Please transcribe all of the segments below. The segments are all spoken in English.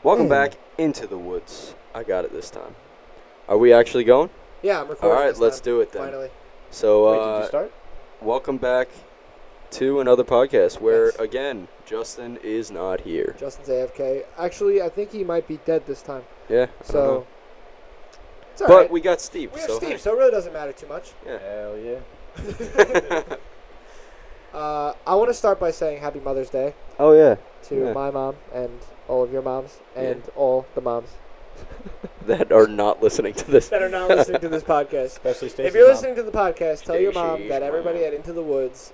Welcome back into the woods. I got it this time. Are we actually going? Yeah, I'm recording. All right, this let's time, do it then. Finally. So, Wait, did you start? welcome back to another podcast where, Yes. again, Justin is not here. Justin's AFK. Actually, I think he might be dead this time. Yeah. I don't So, know. it's all But right. we got Steve. We have so Steve, hey. so it really doesn't matter too much. Yeah. Hell yeah. I want to start by saying Happy Mother's Day Oh yeah. to Yeah. my mom and all of your moms and all the moms That are not listening to this. that are not listening to this podcast. Especially Stacey's If you're mom. listening to the podcast, tell your mom Stacey's that everybody mom. at Into the Woods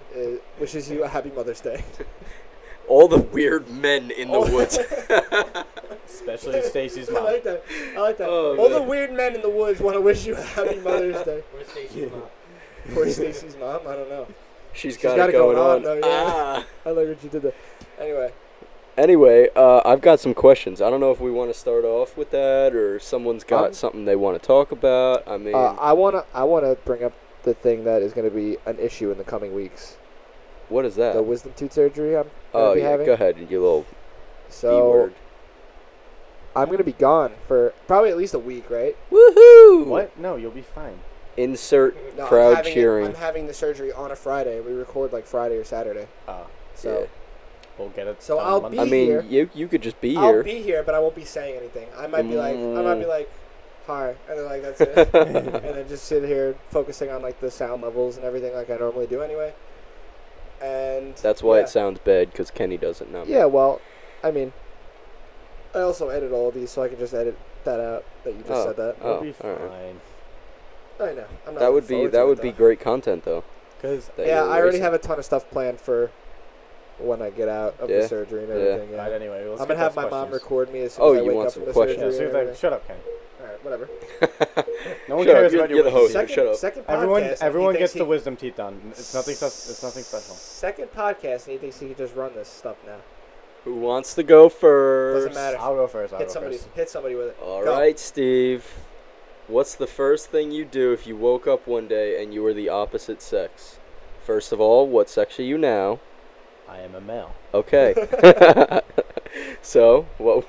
wishes you a Happy Mother's Day. All the weird men in the Oh. woods. Especially Stacey's I mom. like that. I like that. Oh, all man. the weird men in the woods want to wish you a Happy Mother's Day. Where's Stacey's mom? Poor Stacey's mom. I don't know. She's got got it it going going on, on. though, yeah. Ah. I like what you did there. Anyway, I've got some questions. I don't know if we want to start off with that or someone's got something they want to talk about. I mean, I wanna bring up the thing that is going to be an issue in the coming weeks. what is that? The wisdom tooth surgery I'm Oh, going to be yeah, having. go ahead, you little B So word. I'm going to be gone for probably at least a week, right? Woohoo! What? No, you'll be fine. Insert No, crowd I'm cheering. I'm having the surgery on a Friday. We record like Friday or Saturday. So Yeah. We'll get it. So done I'll Monday. be I mean, here. you could just be I'll here. be here, but I won't be saying anything. I might be like, hi, and then like that's it, and then just sit here focusing on like the sound levels and everything like I normally do anyway. And That's why yeah. it sounds bad, because Kenny doesn't know. Yeah, well, I mean, I also edit all of these, so I can just edit that out that you just said that. You'll Oh, be alright. fine. I know. I'm not That would looking be forward to it, though. great content though. Because that Yeah, you're I already racing. have a ton of stuff planned for when I get out of Yeah. the surgery and Yeah. everything. Yeah. Alright, anyway, let's I'm get gonna have those my mom questions. record me as soon Oh, as I you wake want up some from the questions. Yeah, surgery. as soon and as I, everything. shut up, Kenny. All right, whatever. No one Shut up, cares you're- about your you're the wisdom host. teeth. Second- shut up. Second Everyone, podcast. and everyone he gets thinks the wisdom teeth done. It's nothing. It's nothing special. Second podcast, and he thinks he can just run this stuff now. Who wants to go first? Doesn't matter. I'll go first. I'll Hit go somebody. first. Hit somebody with it. All Go. right, Steve. What's the first thing you do if you woke up one day and you were the opposite sex? First of all, what sex are you now? I am a male. Okay. So, what?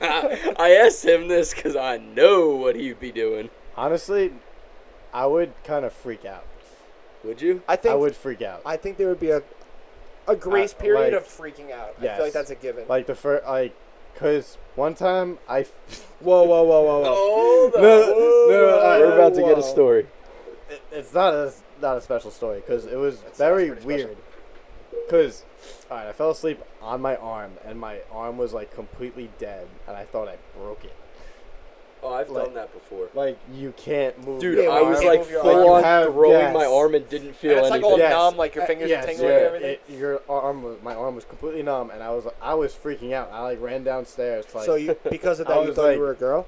I asked him this because I know what he'd be doing. Honestly, I would kind of freak out. Would you? I think. I would freak out. I think there would be a grace period like- of freaking out. I Yes. feel like that's a given. Like the first, cause one time I. Whoa, whoa, whoa, whoa, whoa. Hold on. No, We're about to get whoa. a story. It's not a special story because it was That sounds very pretty special. weird. Because, alright, I fell asleep on my arm and my arm was like completely dead and I thought I broke it. Oh, I've Like- done that before. Like you can't move. Dude, your Yeah, I well, was you like can't move your full arm. You on have- throwing yes. my arm and didn't feel And it's like anything. all Yes. numb, like your fingers yes, are tingling yeah, and everything. your my arm was completely numb and I was freaking out. I like ran downstairs to, like. So you, because of I that, you was thought like- you were a girl?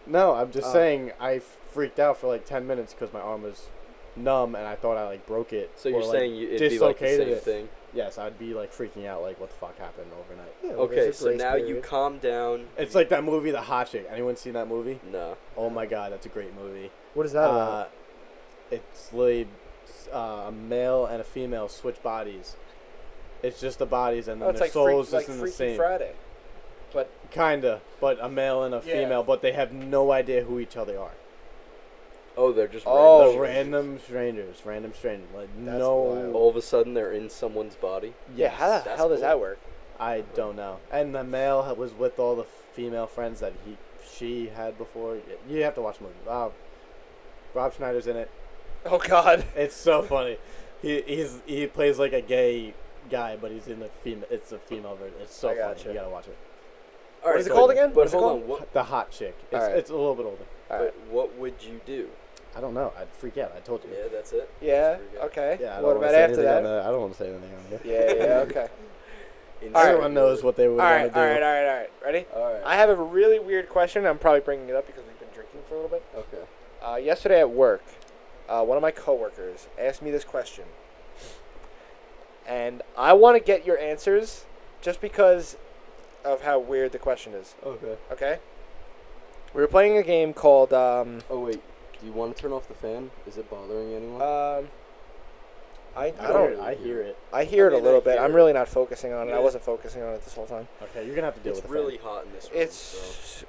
No, I'm just Oh. saying I freaked out for like 10 minutes because my arm was numb and I thought I like broke it. So or, you're like, saying it'd be like the dislocated same it. thing? Yes, I'd be like freaking out like what the fuck happened overnight. Yeah, well, Okay, there's a so grace now you period. calm down. It's like that movie, The Hot Chick. Anyone seen that movie? No. Oh my god, that's a great movie. What is that about? It's like a male and a female switch bodies. It's just the bodies and then Oh, it's their like souls like just in the Freaky same. Friday. But Kinda, but a male and a Yeah. female, but they have no idea who each other are. Oh, they're just Oh. The random. random strangers, like That's no. wild. All of a sudden, they're in someone's body. yeah, how the that's hell does cool. that work? I don't know. And the male was with all the female friends that she had before. You have to watch the movie. Rob Schneider's in it. Oh God. It's so funny. He plays like a gay guy, but he's in the female. It's a female version. It's so I funny. gotcha. You gotta watch it. All What is it called again? But What is it hold called? on. What? The Hot Chick. It's Alright. it's a little bit older. All right. But what would you do? I don't know. I'd freak out. I told you. Yeah, that's it. Yeah. Pretty good. Okay. Yeah. I don't What wanna about say after anything on that? I don't want to say anything on here. Yeah. Yeah. Okay. Insert All right. Everyone knows what they would all want right. to do. All right. All right. All right. Ready? All right. I have a really weird question. I'm probably bringing it up because we've been drinking for a little bit. Okay. Yesterday at work, one of my coworkers asked me this question, and I want to get your answers, just because of how weird the question is. Okay. Okay. We were playing a game called Oh wait. Do you want to turn off the fan? Is it bothering anyone? I don't. I hear it. I hear it a mean, little I bit. hear I'm it. really not focusing on it. I Yeah. wasn't focusing on it this whole time. Okay, you're gonna have to deal It's with the really fan. hot in this room. It's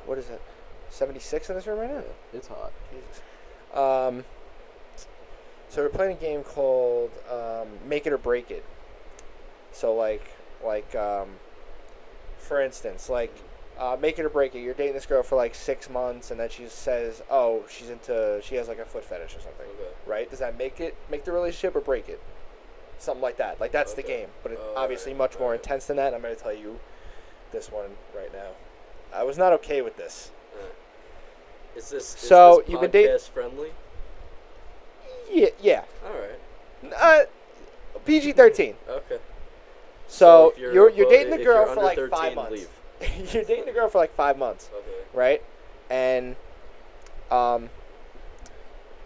what is it? 76 in this room right now. It's hot. Jesus. So we're playing a game called Make It or Break It. So for instance, Make It or Break It. You're dating this girl for like 6 months, and then she says, "Oh, she has like a foot fetish or something." Okay. Right? Does that make the relationship or break it? Something like that. Like that's the Okay. game, but it's Oh, obviously alright, much more alright. intense than that. I'm going to tell you this one right now. I was not okay with this. Is this So, is this you've been dating- podcast friendly? Yeah. All right. PG-13. Okay. So if you're well, dating the if girl you're for under like 13, 5 months. leave. You're dating the girl for like 5 months, Okay. right? And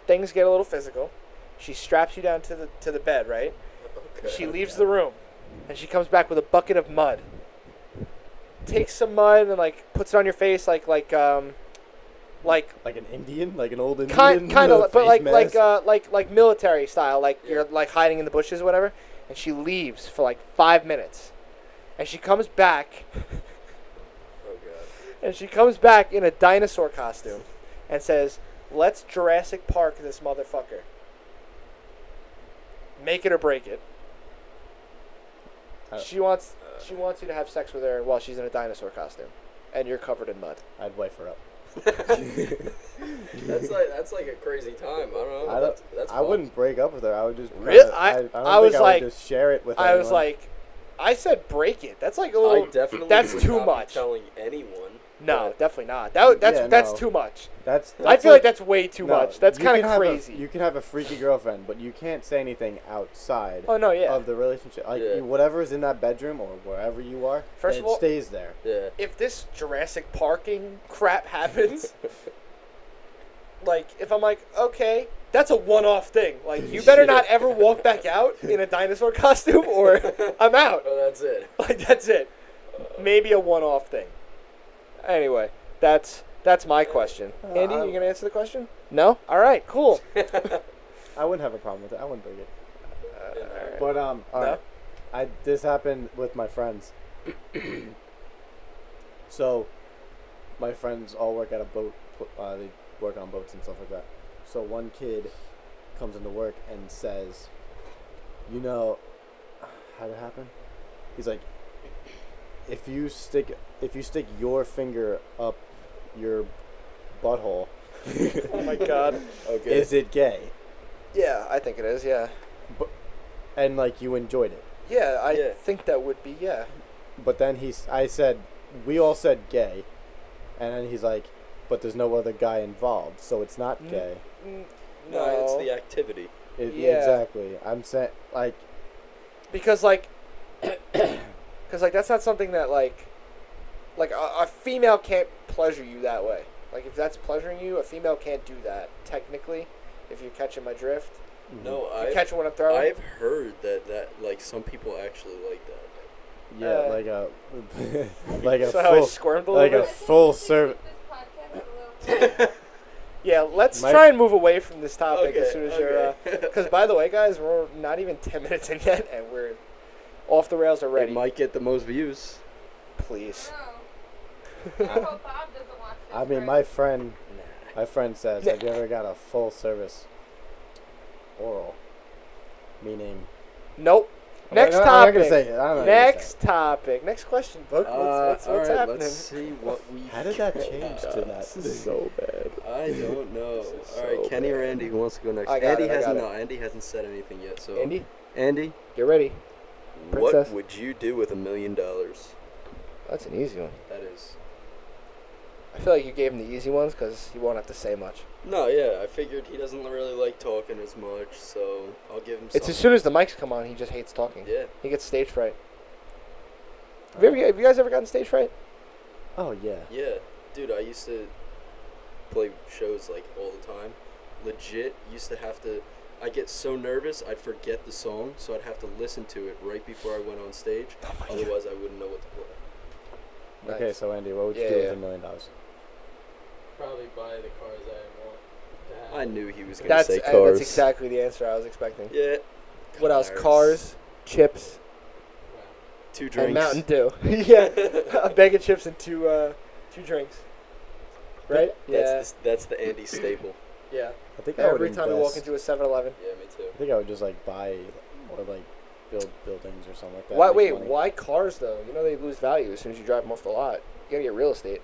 things get a little physical. She straps you down to the bed, right? Okay. She leaves the room, and she comes back with a bucket of mud. Takes some mud and like puts it on your face, like Like an Indian, like an old Indian. kind of, with a but face mask? like military style, like Yeah. you're like hiding in the bushes, whatever. And she leaves for like 5 minutes, and she comes back, Oh god. and she comes back in a dinosaur costume, and says, "Let's Jurassic Park this motherfucker. Make it or break it." She wants you to have sex with her while she's in a dinosaur costume, and you're covered in mud. I'd wife her up. That's like a crazy time. I don't know. That's I fun. wouldn't break up with her. I would just. Really? I I don't was think I like- would just share it with. I was anyone. like, I said break it. That's like a I little. definitely that's would too not much. Be telling anyone. No, but definitely not. That's Yeah, that's no. too much. that's I feel like that's way too no, much. That's you kind can of have crazy. you can have a freaky girlfriend, but you can't say anything outside Oh no, yeah. of the relationship. Like Yeah. whatever's in that bedroom or wherever you are, First it of all- stays there. Yeah. If this Jurassic Parking crap happens, like if I'm like, okay, that's a one-off thing. Like you better not ever walk back out in a dinosaur costume, or I'm out. Oh, that's it. Like that's it. Maybe a one-off thing. Anyway, that's my question. Andy, you gonna answer the question? No. All right. Cool. I wouldn't have a problem with it. I wouldn't break it. Alright. But all No? right. This happened with my friends. So, my friends all work at a boat. They work on boats and stuff like that. So one kid comes into work and says, "You know, how'd it happen?" He's like, "If you stick your finger up your butthole, Oh my God. Okay. is it gay?" Yeah, I think it is. Yeah. And like you enjoyed it. Yeah, I Yeah. think that would be. Yeah. But then I said, we all said gay, and then he's like, but there's no other guy involved, so it's not Mm. gay. No, it's the activity. Yeah. Exactly. I'm saying, like, Because that's not something that like a female can't pleasure you that way. Like if that's pleasuring you, a female can't do that technically. If you're catching my drift, No, you catch what I'm throwing. I've heard that like some people actually like that. yeah, like a, like a so how I full, squirmed a like little a bit. full service. Yeah, let's My- try and move away from this topic as Okay, soon as you're. okay. Because by the way, guys, we're not even 10 minutes in yet, and we're off the rails already. It might get the most views. Please. No. I hope Bob doesn't watch this. I mean, right? my friend says, have you ever got a full service oral? Meaning. Nope. I'm Next not topic. gonna say it. I'm not gonna say Next topic. Next question, Book. What's all right, happening? let's see what we. How did that change to that? This is so bad. I don't know. This is All right, so Kenny or bad. Andy, who wants to go next? I got Andy it, I hasn't. got No, Andy hasn't said anything yet. So Andy, Andy, get ready. what Princess. would you do with $1 million? That's an easy one. That is. I feel like you gave him the easy ones because he won't have to say much. No, yeah, I figured he doesn't really like talking as much, so I'll give him. It's something. as soon as the mics come on, he just hates talking. Yeah. He gets stage fright. Have you guys ever gotten stage fright? Oh yeah. Yeah, dude, I used to play shows like all the time. Legit, used to have to. I get so nervous, I'd forget the song, so I'd have to listen to it right before I went on stage. Oh my God. Otherwise, I wouldn't know what to play. Okay, Nice. so Andy, what would you Yeah, do yeah. with $1 million? Probably buy the cars I want to have. I knew he was gonna That's say cars. that's exactly the answer I was expecting. Yeah, What else? Cars, chips, Wow. 2 drinks. and Mountain Dew. Yeah, a bag of chips and two drinks. Right? That's the Andy staple. Yeah. I think I would Every time we walk invest- into a 7-Eleven. Yeah, me too. I think I would just like buy or like build buildings or something like that. Why? make Wait, money. why cars though? You know they lose value as soon as you drive them off the lot. You gotta get real estate.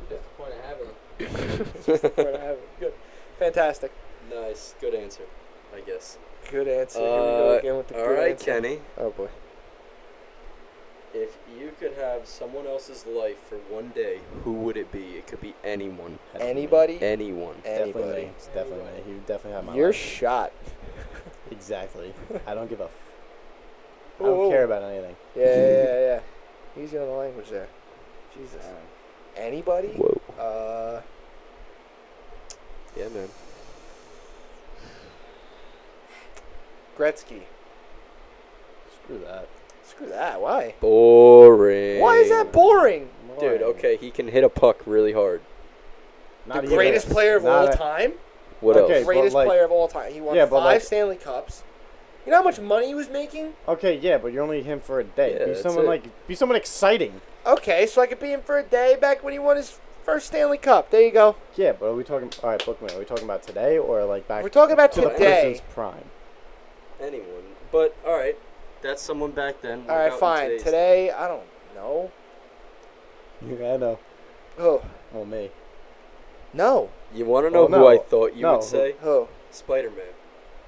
That's the point of having them. That's the point I have. Good, fantastic. Nice. Good answer, I guess. Good answer. Here we go again with the all good right, answer. Kenny. Oh boy. If you could have someone else's life for one day, who would it be? It could be anyone. Has to be me. Anybody? Anyone. Definitely Anybody? me. It's definitely me. He would definitely have my You're life. shot. Exactly. I don't give a. I Whoa, don't whoa. care about anything. Yeah. Easy on the language there. Jesus. Anybody? Whoa. Yeah, man. Gretzky. Screw that. Screw that. Why? Boring. Why is that boring? Dude, Boring. okay, he can hit a puck really hard. Not The even- greatest player of not all a- time. What Okay, else? but Greatest like- player of all time. He won Yeah, but 5 like- Stanley Cups. You know how much money he was making? Okay, yeah, but you're only him for a day. Yeah, be that's someone it. be someone exciting. Okay, so I could be him for a day back when he won his first Stanley Cup. There you go. Yeah, but are we talking? All right, Bookman. Are we talking about today or like back? We're talking about to the today. person's prime. Anyone. But, alright, that's someone back then. All right, What about fine. today's- Today, I don't know. Yeah, I know. Who? Oh me. No. You want to know Well, who I no. thought you No, would say? Who? Spider-Man.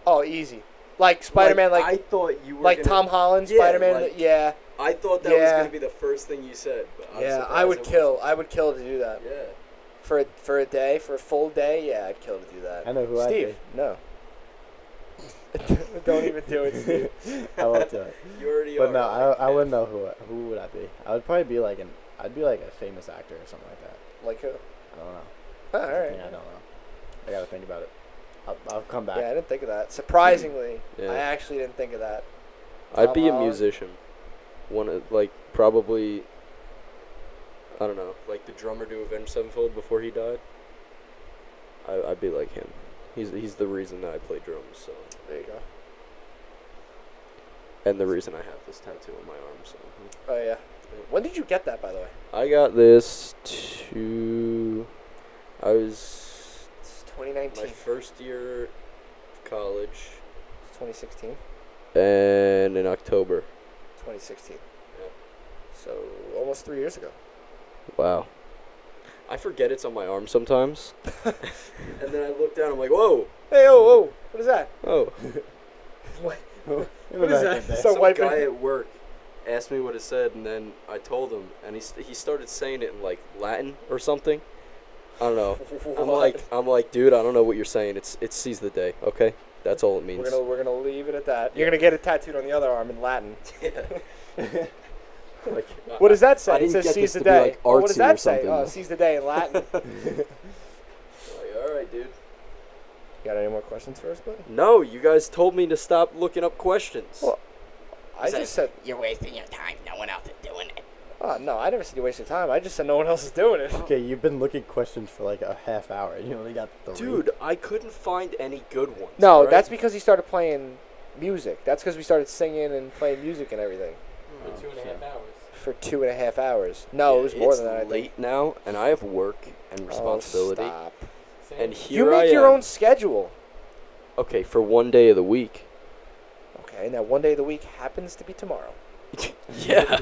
Oh, easy. Like Spider-Man, I like thought you were like gonna- Tom Holland, Yeah, Spider-Man. like- Yeah, I thought that was Yeah. going to be the first thing you said. But I'm yeah. surprised I would it kill. I would kill to do that wasn't. Yeah. for a day, for a full day. Yeah, I'd kill to do that. I know who I'd Steve, no. Don't even do it, Steve. I won't do it. You already But are. no, like, I wouldn't know who would I be. I would probably be like I'd be like a famous actor or something like that. Like who? I don't know. Oh, all That's the right. thing, I don't know. I gotta think about it. I'll come back. Yeah, I didn't think of that. Surprisingly, Yeah. I actually didn't think of that. I'd be a Tom Holland. musician. One of, like, probably, I don't know, like the drummer to Avenged Sevenfold before he died. I'd be like him. He's the reason that I play drums, so. There you go. And the reason I have this tattoo on my arm, so. Oh yeah. When did you get that, by the way? I got this I was It's my 2019. first year of college, It's 2016. and in October. 2016. Yeah. So almost 3 years ago. Wow. I forget it's on my arm sometimes. And then I look down, I'm like, whoa, Hey, oh, what is that? oh. What? In What the is back that? of the day. So Some wiping- guy at work asked me what it said, and then I told him, and he started saying it in like Latin or something. I don't know. What? I'm like, dude, I don't know what you're saying. It seize the day, okay? That's all it means. We're gonna leave it at that. You're gonna get it tattooed on the other arm in Latin. Like, What does that I say? It didn't says get seize this the to be, day. like, What does artsy or that say? something. Oh, seize the day in Latin. Like, all right, dude. Got any more questions for us, buddy? No, you guys told me to stop looking up questions. Well, I just said, You're wasting your time. No one else is doing it. oh no, I never said you wasted time. I just said no one else is doing it. Okay, you've been looking questions for like a half hour. And you only got 3. Dude, I couldn't find any good ones. No, alright? that's because he started playing music. That's because we started singing and playing music and everything For 2.5 hours. for 2.5 hours. No, it was more it's than that. I late think. now, and I have work and responsibility. Oh, stop. Same. And here You I make your am. own schedule. Okay, for one day of the week. Okay, now one day of the week happens to be tomorrow. Yeah.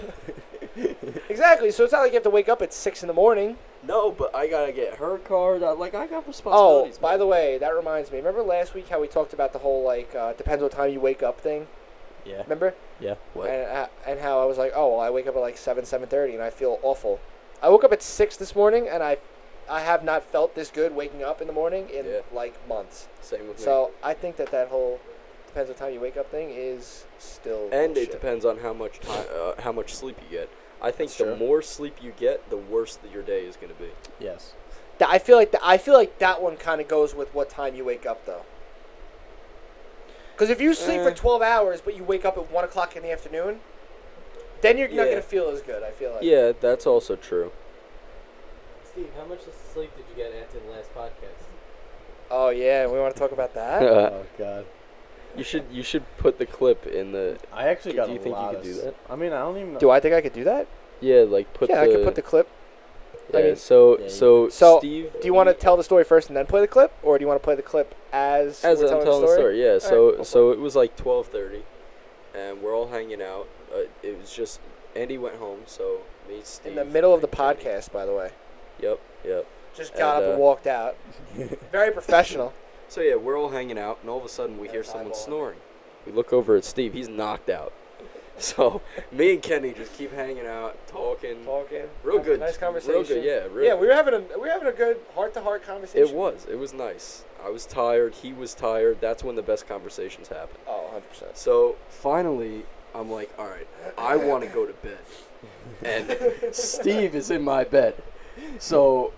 Exactly. So it's not like you have to wake up at 6 in the morning. No, but I gotta get her card. I got Oh, responsibilities. by man. the way, that reminds me. Remember last week how we talked about the whole depends what time you wake up thing? Yeah. Remember? Yeah. What? And how I was like, oh, well, I wake up at like 7:30, and I feel awful. I woke up at 6 this morning, and I have not felt this good waking up in the morning in Yeah. like months. Same with So I think that whole depends what time you wake up thing is still me. And it bullshit. depends on how much time, how much sleep you get. I think That's the true. more sleep you get, the worse that your day is gonna be. Yes. I feel like that one kind of goes with what time you wake up though. Because if you sleep for 12 hours but you wake up at 1 o'clock in the afternoon, then you're not Yeah. gonna feel as good. I feel like. Yeah, that's also true. Steve, how much sleep did you get after the last podcast? Oh yeah, we want to talk about that. Oh God. You should put the clip in the. I actually Do got you a think you lot could of do s- that? I mean, I don't even know. Do I think I could do that? Yeah, like put Yeah, the. I could put the clip. Yeah. I mean- so Yeah, you so So, Steve. Do you want to tell the story first and then play the clip, or do you want to play the clip as As we're I'm telling the story, yeah. All So right, go so it was like 12:30, and we're all hanging out. It was just Andy went home, so me, Steve. In the middle of the and Kenny. podcast, by the way. Yep, yep. Just got And, up and walked out. Very professional. So yeah, we're all hanging out, and all of a sudden we hear That's someone eyeballing. snoring. We look over at Steve. He's knocked out. So me and Kenny just keep hanging out, talking. Talking. Real having a good. Nice conversation. Real good, yeah. Real Yeah, good. we were having a good heart-to-heart conversation. It was nice. I was tired. He was tired. That's when the best conversations happen. Oh, 100%. So finally, I'm like, all right, I want to go to bed, and Steve is in my bed. So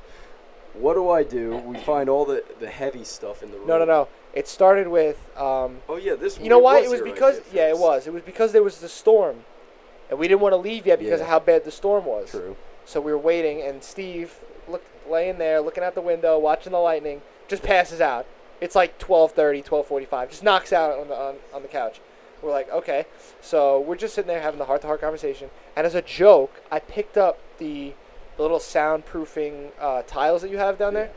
what do? We find all the heavy stuff in the room. No. It started with Oh yeah, this. you know why? It was your because idea it first. was. It was because there was the storm, and we didn't want to leave yet because Yeah. of how bad the storm was. True. So we were waiting, and Steve, laying there, looking out the window, watching the lightning, just passes out. It's like 12:30, 12:45, just knocks out on the couch. We're like, okay. So we're just sitting there having the heart-to-heart conversation, and as a joke, I picked up the little soundproofing tiles that you have down there,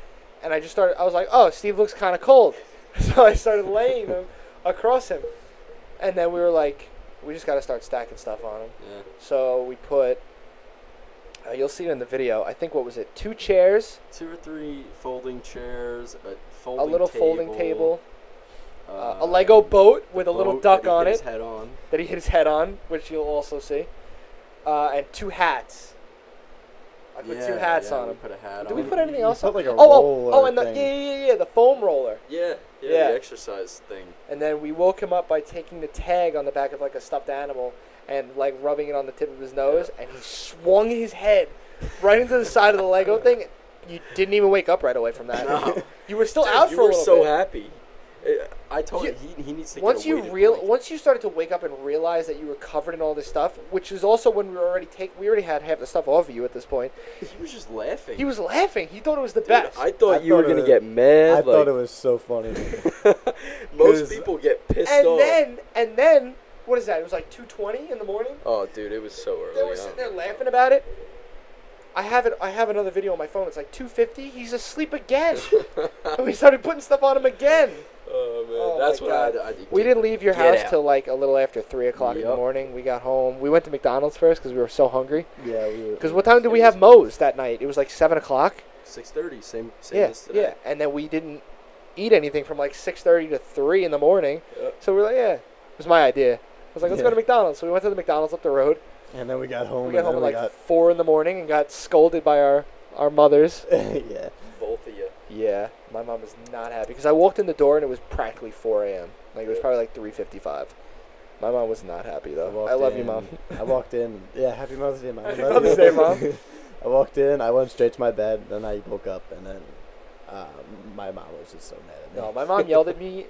and I was like, oh, Steve looks kind of cold. So I started laying them across him, and then we were like, we just got to start stacking stuff on him. Yeah. So we put, you'll see it in the video. I think, what was it? 2 chairs, 2 or 3 folding chairs, a a folding little folding table, uh, a Lego boat with a little boat duck that he on hit it his head on. that he hit his head on, which you'll also see, and 2 hats. I put 2 hats on we him. put a hat Did on we him. put anything You else put on? like a Oh, roller and the thing. the foam roller. Yeah, Yeah. the exercise thing. And then we woke him up by taking the tag on the back of like a stuffed animal and like rubbing it on the tip of his nose, and he swung his head right into the side of the Lego thing. You didn't even wake up right away from that. No. You were still Dude, out you for a were little so bit. happy. I told You- him he needs to Once get a you weighted blanket. once you started to wake up and realize that you were covered in all this stuff, which is also when we already had half the stuff off of you at this point. He was just laughing. He was laughing. He thought it was the Dude, best. I thought I you were thought gonna it- get mad. I thought it was so funny. Most 'Cause- people get pissed and off. then what is that? It was like 2:20 in the morning. Oh, dude, it was so early. They were sitting there laughing about it. I have another video on my phone. It's like 2:50. He's asleep again. And we started putting stuff on him again. Oh man, Oh, that's my what God. I had. We didn't leave your Get house out. till like a little after 3 o'clock in the Yup. morning. We got home. We went to McDonald's first because we were so hungry. Yeah, we were. Because what time did we have Moe's that night? It was like 7 o'clock. 6:30, same Yeah, as today. yeah. And then we didn't eat anything from like 6:30 to 3 in the morning. Yep. So we were like, yeah, it was my idea. I was like, let's go to Yeah. McDonald's. So we went to the McDonald's up the road. And then we got home. We got home and at then like 4 in the morning and got scolded by our mothers. yeah. Both of you. Yeah, my mom was not happy because I walked in the door and it was practically 4 a.m. Like it was probably like 3:55. My mom was not happy though. walked I love you, in- Mom. I walked in. Yeah, happy Mother's Day, Mom. Happy Love Mother's you. Day, Mom. I walked in. I went straight to my bed. Then I woke up, and then my mom was just so mad at me. No, my mom yelled at me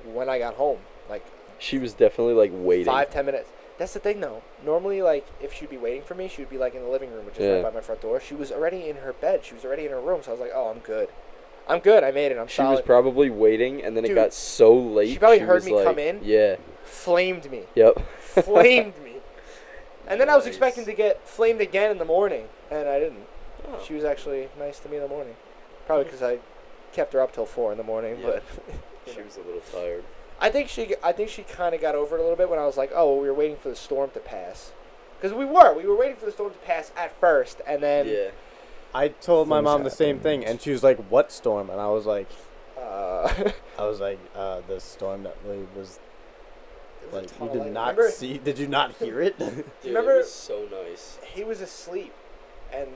when I got home. Like She was definitely like waiting. 5-10 minutes. That's the thing though. Normally, like if she'd be waiting for me, she would be like in the living room, which is Yeah. right by my front door. She was already in her bed. She was already in her room. So I was like, oh, I'm good. I'm good. I made it. I'm She solid. was probably waiting, and then Dude, it got so late. she probably heard was me like, come in. Yeah. Flamed me. Yep. Flamed me. And then I was Nice. expecting to get flamed again in the morning, and I didn't. Oh. She was actually nice to me in the morning. Probably because I kept her up till 4 in the morning. Yeah. But She was a little tired. I think she kind of got over it a little bit when I was like, oh, well, we were waiting for the storm to pass. Because we were waiting for the storm to pass at first, and then Yeah. I told my Things mom the same happen. thing, and she was like, "What storm?" And I was like, it "The storm that really was was a like ton you of did light. not Remember, see. Did you not hear it?" Dude, remember- it was so nice. he was asleep, and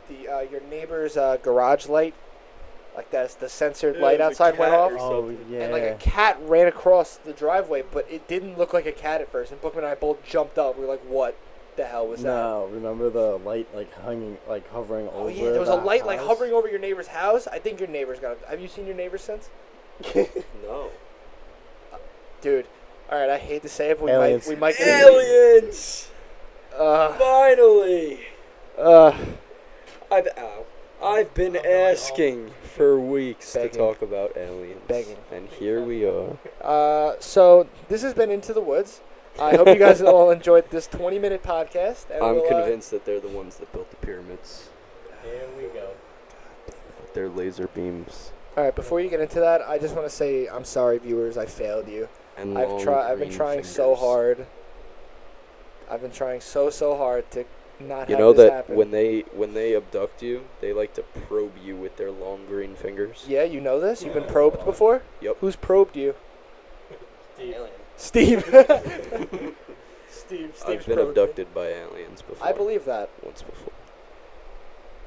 the your neighbor's garage light, like that's the censored Yeah, light it was a outside went cat off. or Oh something. yeah. And like a cat ran across the driveway, but it didn't look like a cat at first. And Bookman and I both jumped up. We were like, "What the hell was that?" No, remember the light like hovering Oh over. yeah, there was a the light like house? hovering over your neighbor's house. I think your neighbor's got. Have you seen your neighbor since? No. Dude, all right. I hate to say it, but Aliens. we might get. Aliens! Uh, Finally! uh, I've I've been asking for weeks Begging. to talk about aliens. Begging. And here we are. So this has been Into the Woods. I hope you guys all enjoyed this 20-minute podcast. And I'm we'll, convinced that they're the ones that built the pyramids Here we go. with their laser beams All right, before you get into that, I just want to say I'm sorry, viewers. I failed you. and I've long tried. I've been green trying so fingers. hard. I've been trying so hard to not You have know this that happen. when they abduct you, they like to probe you with their long green fingers. Yeah, you know this. You've been probed before. Yep. Who's probed you? Steve. Steve. Steve's I've been probed me. abducted by aliens before. I believe that. once before.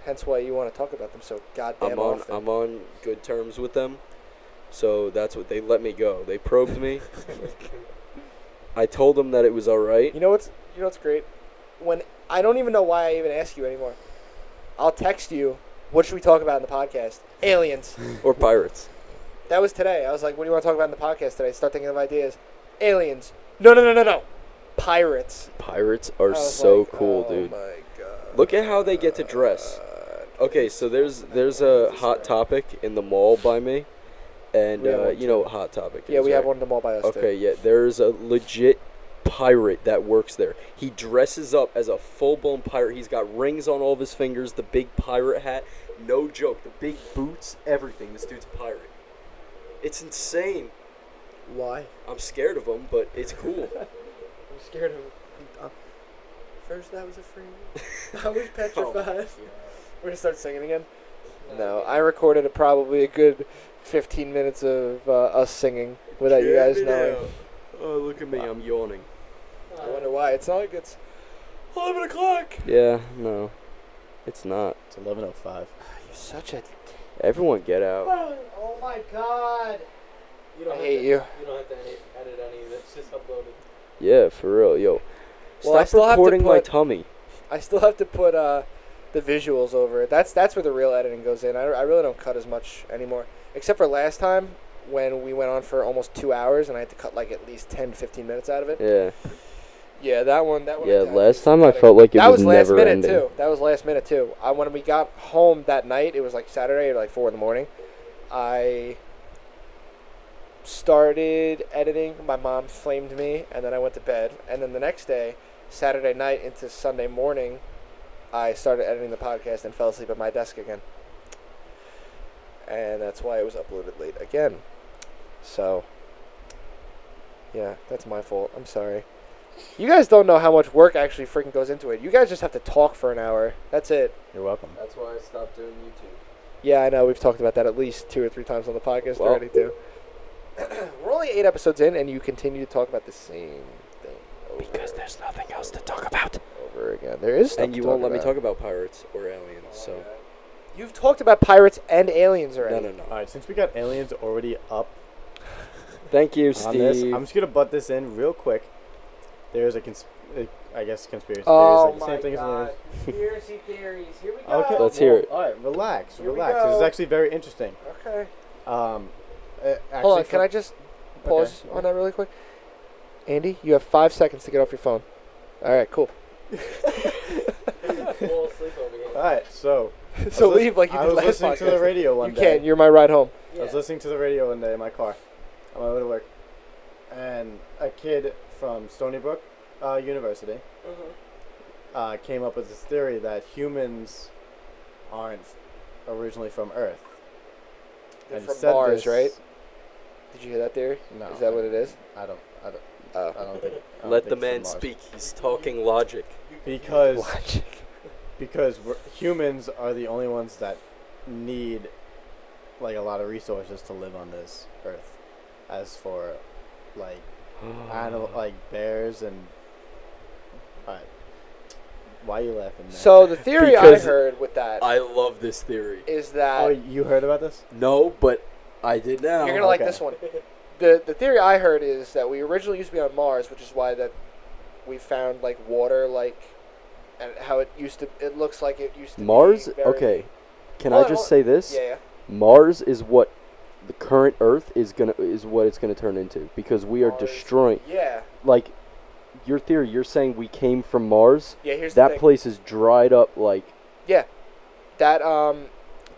Hence why you want to talk about them so goddamn often. I'm on good terms with them, so that's what they let me go. They probed me. I told them that it was all right. You know what's great? When I don't even know why I even ask you anymore. I'll text you. What should we talk about in the podcast? Aliens. Or pirates. That was today. I was like, what do you want to talk about in the podcast today? Start thinking of ideas. Aliens. No. Pirates. Pirates I are was so like, cool, oh dude. my God. Look at how they get to dress. Okay, so there's a Hot Topic in the mall by me, and We have one you know what Hot Topic is. Yeah, we have right? one in the mall by us Okay, yeah, there's a legit pirate that works there. He dresses up as a full-blown pirate. He's got rings on all of his fingers, the big pirate hat. No joke, the big boots, everything. This dude's a pirate. It's insane. too. Why? I'm scared of him, but it's cool. I'm scared of him. First I was afraid. I was petrified. We're going to start singing again? No, I recorded probably a good 15 minutes of us singing without you guys Check it knowing. out. Oh, look at me, I'm yawning. I wonder why. It's not like it's 11 o'clock. Yeah, no, it's not. It's 11:05. You're such a... Everyone get out. Oh my God. You don't I have hate to, you. You don't have to edit any of this. Just upload it. Yeah, for real, yo. Well, I Stop still have to recording my put- tummy. I still have to put the visuals over it. That's where the real editing goes in. I really don't cut as much anymore. Except for last time when we went on for almost 2 hours and I had to cut like at least 10 to 15 minutes out of it. Yeah. Yeah, that one. Yeah, I last did time I cutting. felt like it that was was last never minute ending. too. That was last minute too. When we got home that night, it was like Saturday or like 4 in the morning. I started editing. My mom flamed me, and then I went to bed. And then the next day, Saturday night into Sunday morning, I started editing the podcast and fell asleep at my desk again. And that's why it was uploaded late again. So, yeah, that's my fault. I'm sorry. You guys don't know how much work actually freaking goes into it. You guys just have to talk for an hour. That's it. You're welcome. That's why I stopped doing YouTube. Yeah, I know. We've talked about that at least 2 or 3 times on the podcast Well- already, too. We're only 8 episodes in, and you continue to talk about the same thing over there's nothing else to talk about. over again. There is stuff And to you talk won't let me about. talk about pirates or aliens, so. You've talked about pirates and aliens No, already. no, no. All right, since we got aliens already up Thank you, on this, Steve. I'm just gonna butt this in real quick. There's a I guess conspiracy Oh theories, like the my same thing as God! aliens. Conspiracy theories. Here we go. Okay, Let's hear it. All right, relax, Here we relax. This is go. actually very interesting. Okay. Actually, Hold on. Can I just pause on that really quick? Andy, you have 5 seconds to get off your phone. All right, cool. Fall asleep over here. All right, so So leave like you I did was last listening to the podcast. radio one You day. can't. You're my ride home. I was listening to the radio one day in my car on my way to work, and a kid from Stony Brook University came up with this theory that humans aren't originally from Earth. They're And from said Mars, this- right? Did you hear that theory? No. Is that what it is? I don't Oh. think. I don't Let think the it's man from Mars. speak. He's talking logic. Because Logic. humans are the only ones that need like a lot of resources to live on this Earth. As for like animal, like bears and. Alright. Why are you laughing? Man? So the theory I Because heard with that I love this theory. is that oh, you heard about this? No, but I did now. you're gonna like okay. this one. The theory I heard is that we originally used to be on Mars, which is why that we found like water, like, and how it used to. It looks like it used to. Mars? Be very, Okay. Can Hold I on, just hold say this? Yeah. Mars is what the current Earth is what it's gonna turn into because we are Mars. destroying. Yeah. Like your theory, you're saying we came from Mars. Yeah. Here's the That thing. place is dried up like. That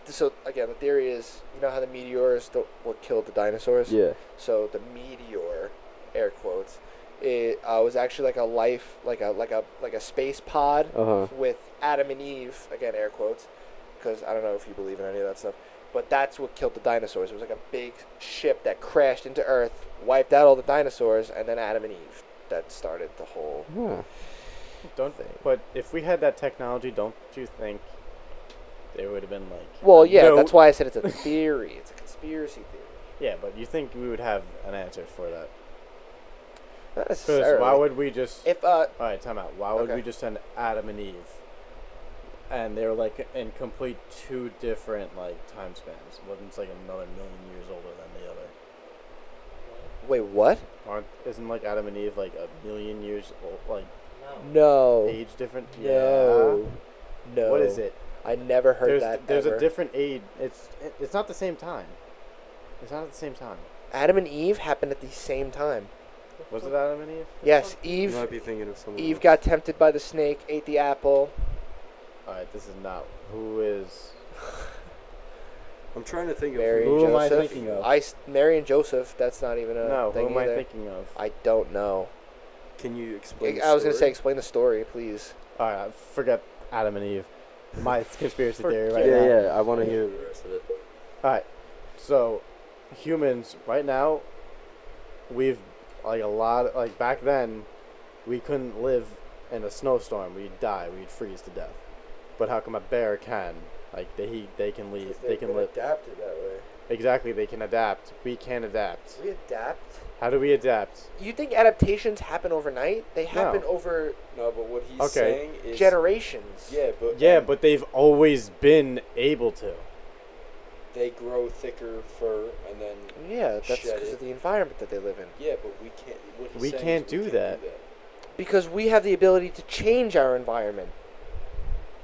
So again, the theory is, you know how the meteor is what killed the dinosaurs. Yeah. So the meteor, air quotes, it was actually like a space pod Uh-huh. with Adam and Eve, again air quotes, because I don't know if you believe in any of that stuff, but that's what killed the dinosaurs. It was like a big ship that crashed into Earth, wiped out all the dinosaurs, and then Adam and Eve. That started the whole Huh. thing. But if we had that technology, don't you think there would have been like? Well, yeah, no- that's why I said it's a theory. It's a conspiracy theory. Yeah, but you think we would have an answer for that? Not Because necessarily. why would we just? If All right, time out. Why would Okay. we just send Adam and Eve? And they're like in complete two different like time spans. One's like another million years older than the other. wait, what? Isn't like Adam and Eve like a million years old, like No. age different? No. No. What is it? I never heard There's that. there's ever. a different age. It's not the same time. It's not at the same time. Adam and Eve happened at the same time. Was it Adam and Eve? Yes, You Eve. might be thinking of someone Eve else. got tempted by the snake, ate the apple. All right, this is not. Who is? I'm trying to think Mary of and Who am I Joseph. thinking of? Mary and Joseph. That's not even a No, who thing am I either. thinking of? I don't know. Can you explain? I was going gonna say, explain the story, please. All right, forget Adam and Eve. My conspiracy theory right Yeah, now. yeah. I want to hear the rest of it. All right, so humans right now, we've like a lot. Like back then, we couldn't live in a snowstorm. We'd die. We'd freeze to death. But how come a bear can? Like they can leave. They can live. adapted that way. Exactly, they can adapt. We can't adapt. We adapt. How do we adapt? You think adaptations happen overnight? They happen over No, but what he's Okay. saying is generations. Yeah, but Yeah, but they've always been able to. they grow thicker fur and then Yeah, that's Shed because it. of the environment that they live in. yeah, but we can't. What he's We saying can't is do that. Because we have the ability to change our environment.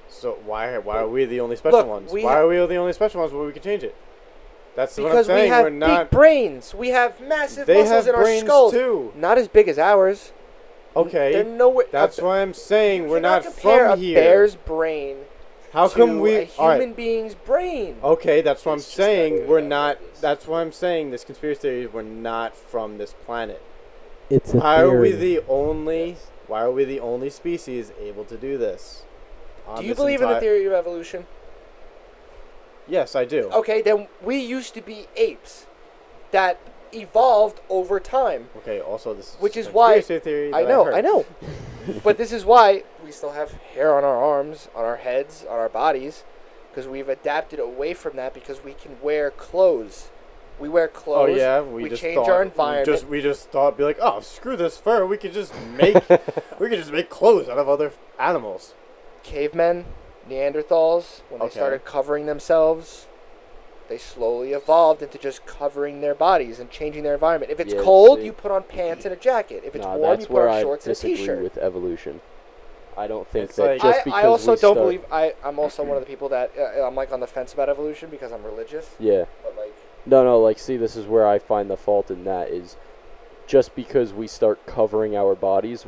So why are we the only special Look, ones? we Why ha- are we the only special ones where we can change it? That's what I'm Because we saying. have We're not. big brains. We have massive They muscles have in our brains skulls. too. Not as big as ours. They're Okay, nowhere. that's why I'm saying you we're cannot not compare from a here. bear's brain How to come we? a All human right. being's brain. Okay, that's what I'm It's just that saying. way We're about not. this. That's why I'm saying this conspiracy theory. We're not from this planet. It's a Why are we theory. the only? Yes. Why are we the only species able to do this? Do you believe in the theory of evolution? Yes, I do. Okay, then we used to be apes that evolved over time. Okay. Also, this is Which a is why- conspiracy theory. I that know, heard. I know. But this is why we still have hair on our arms, on our heads, on our bodies, because we've adapted away from that because we can wear clothes. We wear Oh clothes. yeah, we just change thought, our environment. We just thought, be like, oh, screw this fur. We could just make clothes out of other animals. Cavemen, Neanderthals, when they Okay. started covering themselves, they slowly evolved into just covering their bodies and changing their environment. If it's Yeah, cold, see. you put on pants and a jacket. If it's Nah, warm, that's you where put on I shorts and a disagree t-shirt. with evolution. I don't think It's that like- just because I also we don't start- believe. I'm also one of the people that I'm like on the fence about evolution because I'm religious. Yeah. But like, No, like, see, this is where I find the fault in that is just because we start covering our bodies,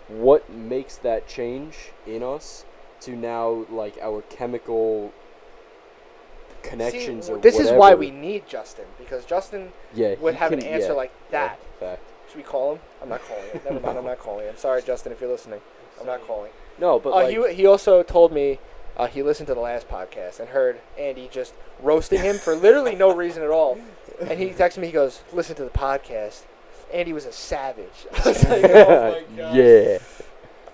what makes that change in us to now, like, our chemical connections see, or this whatever. is why we need Justin because Justin yeah, would he have an can- answer yeah, like that. yeah, fact. Should we call him? I'm not calling him. Never mind. I'm not calling him. Sorry, Justin, if you're listening. I'm not calling. No, but like, He also told me he listened to the last podcast and heard Andy just roasting him for literally no reason at all. And he texted me. He goes, "Listen to the podcast. Andy was a savage." I was like, "Oh my god." yeah.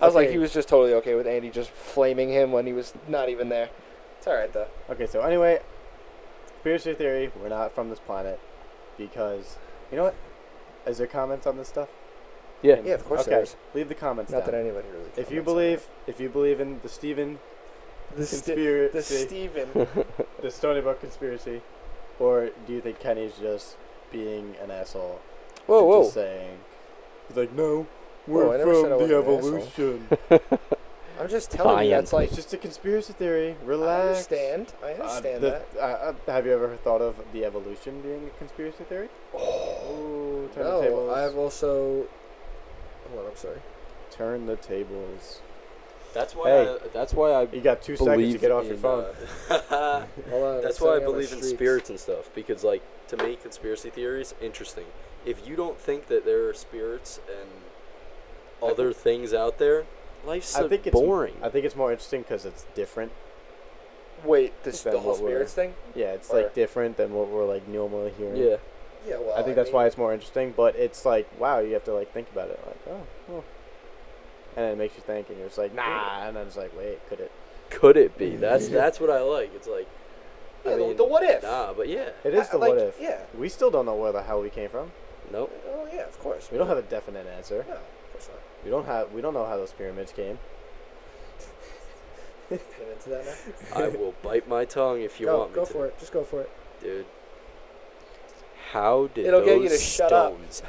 I was like, Okay. he was just totally okay with Andy just flaming him when he was not even there. It's all right though. Okay, so anyway, conspiracy theory. We're not from this planet because you know what? Is there comments on this stuff? Yeah. Yeah, of course Okay, there is. leave the comments Not that down. anybody really. If you comments believe in the Stephen on it. conspiracy, the Steven. the Stony Brook conspiracy, or do you think Kenny's just being an asshole? Whoa, and whoa. Just saying, he's like, no, Whoa, I we're never said I from the wasn't an evolution. I'm just telling you Fine. that's like. It's just a conspiracy theory. I Relax. understand. I understand that. Have you ever thought of the evolution being a conspiracy theory? Ooh, turn the No, tables. I've also. Hold on, I'm sorry. Turn the tables. That's why. Hey. That's why I You got 2 seconds to believe get off your in, phone. Hold on, That's I'm why I setting up my believe in streaks. spirits and stuff, because like to me conspiracy theories interesting. If you don't think that there are spirits and other things out there, life's so I think it's boring. I think it's more interesting because it's different. Wait, this Than the whole what we're- spirits thing? Yeah, it's Or- like different than what we're like normally hearing. yeah. Yeah, well, I think that's why it's more interesting, but it's like, wow, you have to like think about it, like, oh, well. And it makes you think, and you're just like, nah, and then it's like, wait, could it? Could it be? That's what I like. It's like, Yeah, I mean, the what if? Nah, but yeah, It is the like, what if. Yeah. We still don't know where the hell we came from. nope. Oh yeah, of course. We don't have a definite answer. No, of course not. We don't know how those pyramids came. Get into that now. I will bite my tongue if you want me Go to, for it. Just go for it. dude. How did It'll those get you to shut up. stones?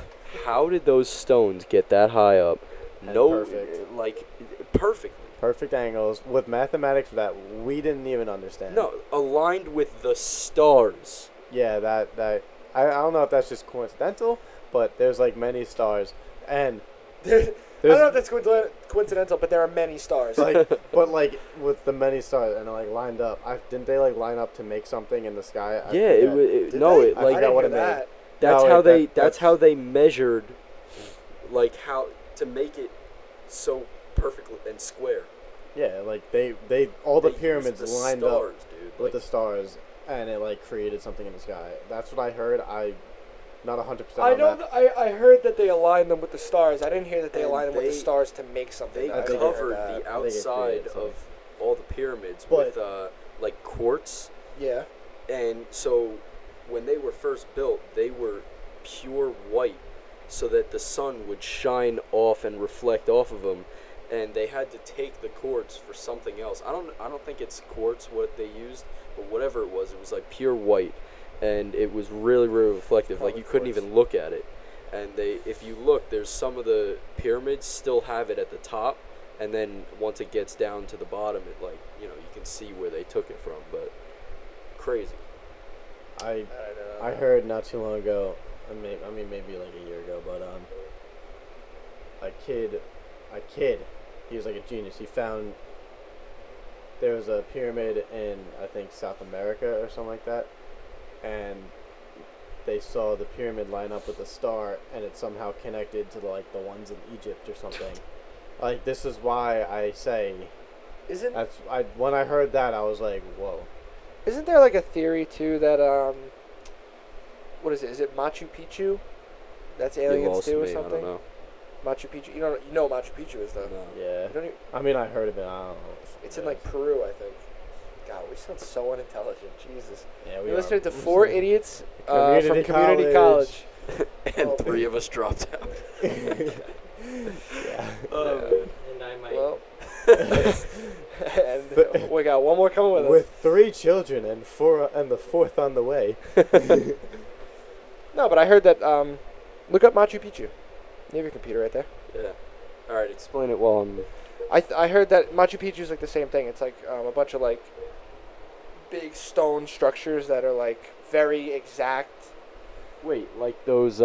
How did those stones get that high up? And No, perfect. like perfectly. Perfect angles with mathematics that we didn't even understand. No, aligned with the stars. Yeah, that I don't know if that's just coincidental, but there's like many stars, and I don't there's know if that's coincidental, but there are many stars. like, but like with the many stars and like lined up. Didn't they like line up to make something in the sky? I Yeah, it forget. was. Did No, they? it I like forgot didn't what hear it made. that. that's No, how it- they. that- That's how they measured, like how to make it so perfectly and square. Yeah, like they all the They used pyramids the lined stars, up dude. with Like, the stars, and it like created something in the sky. That's what I heard. I not 100%. I on know. that. I heard that they aligned them with the stars. I didn't hear that they And aligned them with the they- stars to make something. they I think it- covered the I think it outside created something. of all the pyramids But- with like quartz, Yeah. and so when they were first built, they were pure white, so that the sun would shine off and reflect off of them. And they had to take the quartz for something else. I don't think it's quartz what they used, but whatever it was like pure white, and it was really really reflective. Like Probably you couldn't quartz. even look at it. And if you look, there's some of the pyramids still have it at the top, and then once it gets down to the bottom, it like you can see where they took it from. But crazy. I don't know. I heard not too long ago. I mean maybe like a year ago, but a kid, he was like a genius. He found there was a pyramid in I think South America or something like that, and they saw the pyramid line up with a star, and it somehow connected to like the ones in Egypt or something. Like this is why I say Isn't when I heard that I was like, whoa. Isn't there like a theory too that what is it? Is it Machu Picchu? That's You aliens lost too or me. I something? don't know. Machu Picchu. You know what Machu Picchu is though. No. Yeah. You don't even, I mean I heard of it. I don't know. it's in like Peru, I think. God, we sound so unintelligent. Jesus. Yeah, we You're are. listening to four idiots Community from community college. And Oh, three of us dropped out. Yeah. Oh, man. And I might. Well, and we got one more coming with us. With 3 children and the 4th on the way. No, but I heard that. Look up Machu Picchu. You have your computer right there. Yeah. All right. Explain it while I'm. I heard that Machu Picchu is like the same thing. It's like a bunch of like big stone structures that are like very exact. Wait, like those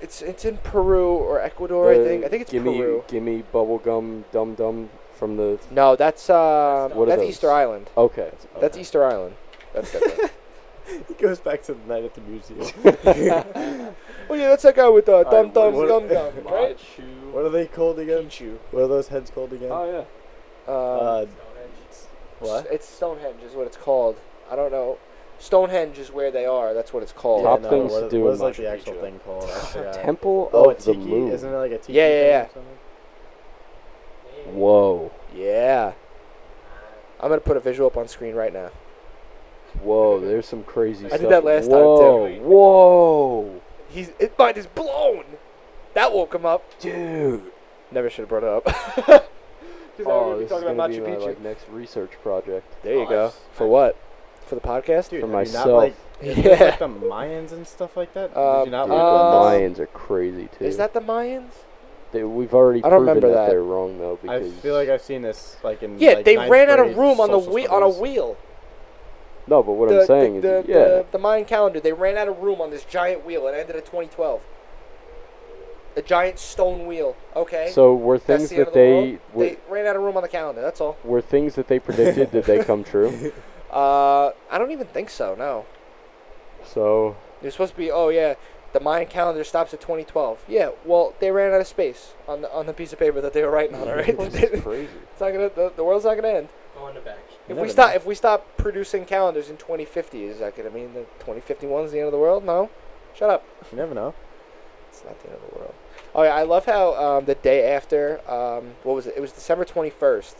It's in Peru or Ecuador, I think. I think it's Peru. Gimme bubblegum dum dum from the. No, that's What are that's those? Easter Island. Okay. That's Easter Island. That's different. He goes back to the night at the museum. Oh yeah, that's that guy with Alright, dum dum what- dum dum, right? What are they called again? Pichu. What are those heads called again? Oh yeah. What? It's Stonehenge is what it's called. I don't know. Stonehenge is where they are. That's what it's called. Top things to do What in is like Machu the actual Picchu. thing called? I forgot. Temple Oh, a of the tiki. Moon. Isn't it like a tiki? Yeah, yeah, thing or yeah. something? Whoa. Yeah. I'm gonna put a visual up on screen right now. Whoa. There's some crazy I stuff. did that last time, Whoa. too. Whoa. His mind is blown. That woke him up. Dude. Never should have brought it up. Because Oh, we're this is talking gonna about be Machu my Picchu. next research project. There you Oh, go. that's- For what? For the podcast? Dude, For have you not, myself. like, Yeah. like the Mayans and stuff like that? Did you not Dude, look the at Mayans are crazy too. Is that the Mayans? We've already I don't proven remember that that. they're wrong though this? I because feel like I've seen this like in Yeah, like, they ninth ran out of grade room on the social on a studies. wheel. no, but what I'm saying is the Mayan calendar, they ran out of room on this giant wheel. It ended at 2012. A giant stone wheel. Okay. So were That's things the end that of the world. they They ran out of room on the calendar. That's all. were things that they predicted, did they come true? I don't even think so. No. So They're supposed to be. Oh yeah, the Mayan calendar stops at 2012. Yeah. Well, they ran out of space on the piece of paper that they were writing on. All right. this is crazy. It's not gonna. The world's not gonna end. Go on the back. If we stop producing calendars in 2050, is that gonna mean that 2051 is the end of the world? No. Shut up. You never know. It's not the end of the world. Oh yeah, I love how the day after, what was it? It was December 21st,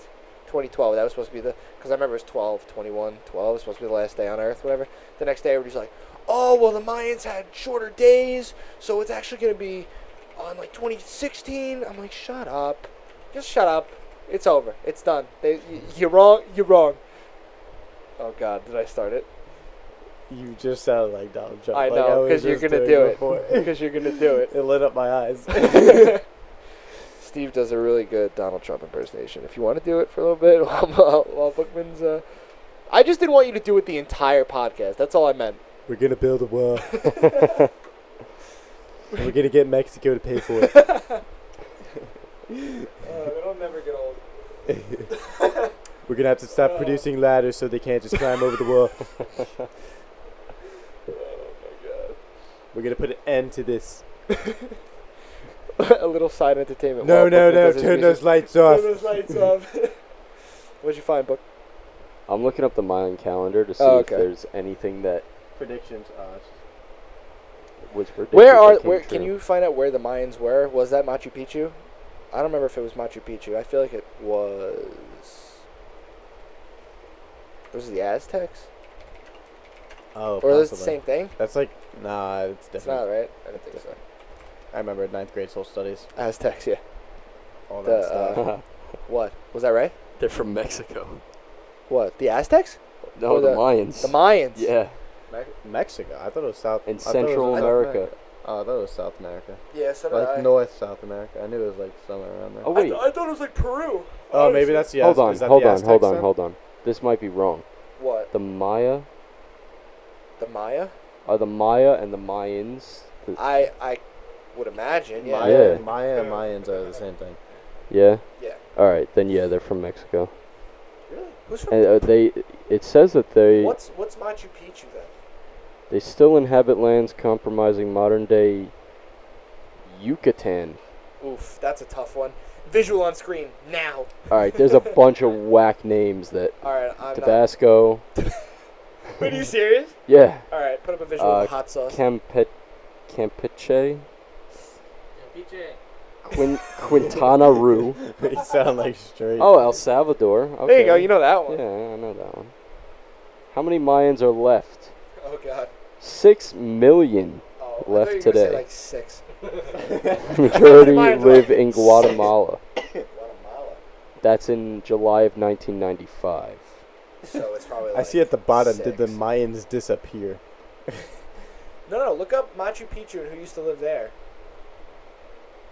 2012. That was supposed to be because I remember it was 12, 21, 12. It was supposed to be the last day on Earth, whatever. The next day, everybody's like, oh, well, the Mayans had shorter days, so it's actually going to be on like 2016. I'm like, shut up. Just shut up. It's over. It's done. You're wrong. You're wrong. Oh, God, did I start it? You just sounded like Donald Trump. I like know, was because you're just going to doing do it. before. Because you're going to do it. It lit up my eyes. Steve does a really good Donald Trump impersonation. If you want to do it for a little bit while Bookman's... I just didn't want you to do it the entire podcast. That's all I meant. We're gonna build a wall. We're gonna get Mexico to pay for it. It'll never get old. We're gonna have to stop producing ladders so they can't just climb over the wall. Oh, my God. We're gonna put an end to this. A little side entertainment. No, while no, Bookman no! does his Turn music. those lights off. Turn those lights off. What'd you find, Book? I'm looking up the Mayan calendar to see Oh, okay. if there's anything that Predictions. was predicted. Where that came can true. you find out where the Mayans were? Was that Machu Picchu? I don't remember if it was Machu Picchu. I feel like it was. Was it the Aztecs? Oh, Or is it the possibly. same thing? That's like nah. It's It's different. not, right? I didn't think so. I remember 9th grade social studies. Aztecs, yeah. All The, that stuff. What? Was that right? They're from Mexico. What? The Aztecs? No, Or the Mayans. The Mayans. Yeah, Mexico. I thought it was South. in I thought it was Central South America. Oh, I thought it was South America. Yeah, so did Like I. North South America. I knew it was like somewhere around there. Oh wait, I thought it was like Peru. Oh, maybe that's the. hold on, is that hold the on, Aztecs hold on, then? hold on. This might be wrong. What? The Maya The Maya? are the Maya and the Mayans. I would imagine, yeah. Maya, Yeah. Maya and Mayans are the same thing. Yeah. Yeah. All right, then yeah, they're from Mexico. Really? Who's from? And they, it says that they What's Machu Picchu then? they still inhabit lands comprising modern day Yucatan. Oof, that's a tough one. Visual on screen now. All right, there's a bunch of whack names that All right, I'm not. Tabasco. Wait, are you serious? Yeah. All right, put up a visual of the hot sauce. Campeche. PJ. Quintana Roo. You sound like straight. Oh, El Salvador. Okay. There you go. You know that one. Yeah, I know that one. How many Mayans are left? Oh God. 6 million. Oh, Left I thought you were gonna say, today. like 6. Majority Mayans live are in Guatemala. Guatemala. That's in July of 1995. So it's probably. Like I see at the bottom. Did the 6. Mayans disappear? No. Look up Machu Picchu and who used to live there.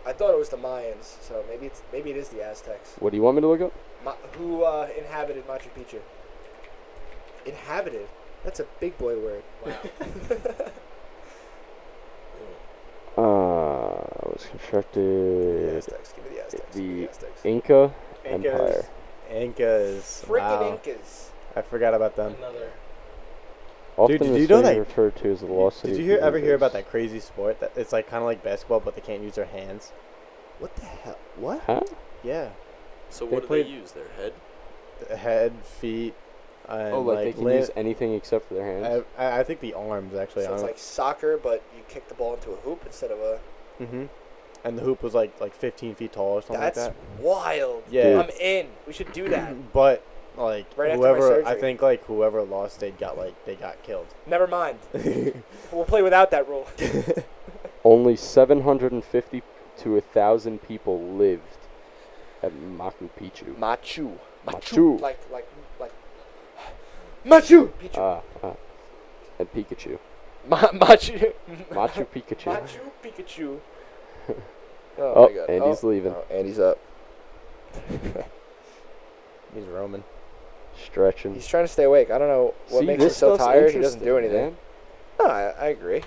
I thought it was the Mayans, so maybe it is the Aztecs. What do you want me to look up? Who inhabited Machu Picchu? Inhabited? That's a big boy word. Was The constructed Aztecs. Give me the Aztecs. the Give me the Aztecs. Inca Inca Empire. Inca is. Freaking Wow. Incas. I forgot about them. Another. Often did you this know city that- referred to as the lost city. Did of you the ever hear about Incas. that crazy sport that it's like kind of like basketball, but they can't use their hands? What the hell? What? Huh? Yeah, So They what do played- they use? Their head? the head, feet, and Oh, like they can limb- use anything except for their hands. I think the arms actually. So it's like soccer, but you kick the ball into a hoop instead of a. Mm-hmm. And the hoop was like 15 feet tall or something That's like wild. Yeah. I'm in. We should do that. that. But like Right after my whoever, I surgery. think like whoever lost, they got killed. Never mind. We'll play without that rule. Only 750 to 1,000 people lived at Machu Picchu. Machu. Machu. Like. Machu Picchu. And Pikachu. Machu. Machu Pikachu. Machu Pikachu. Oh, my God. Andy's leaving. Oh, Andy's up. He's Roman. Stretching. He's trying to stay awake. I don't know what See, makes him this so stuff's tired. He doesn't do interesting, anything. man. No, I agree.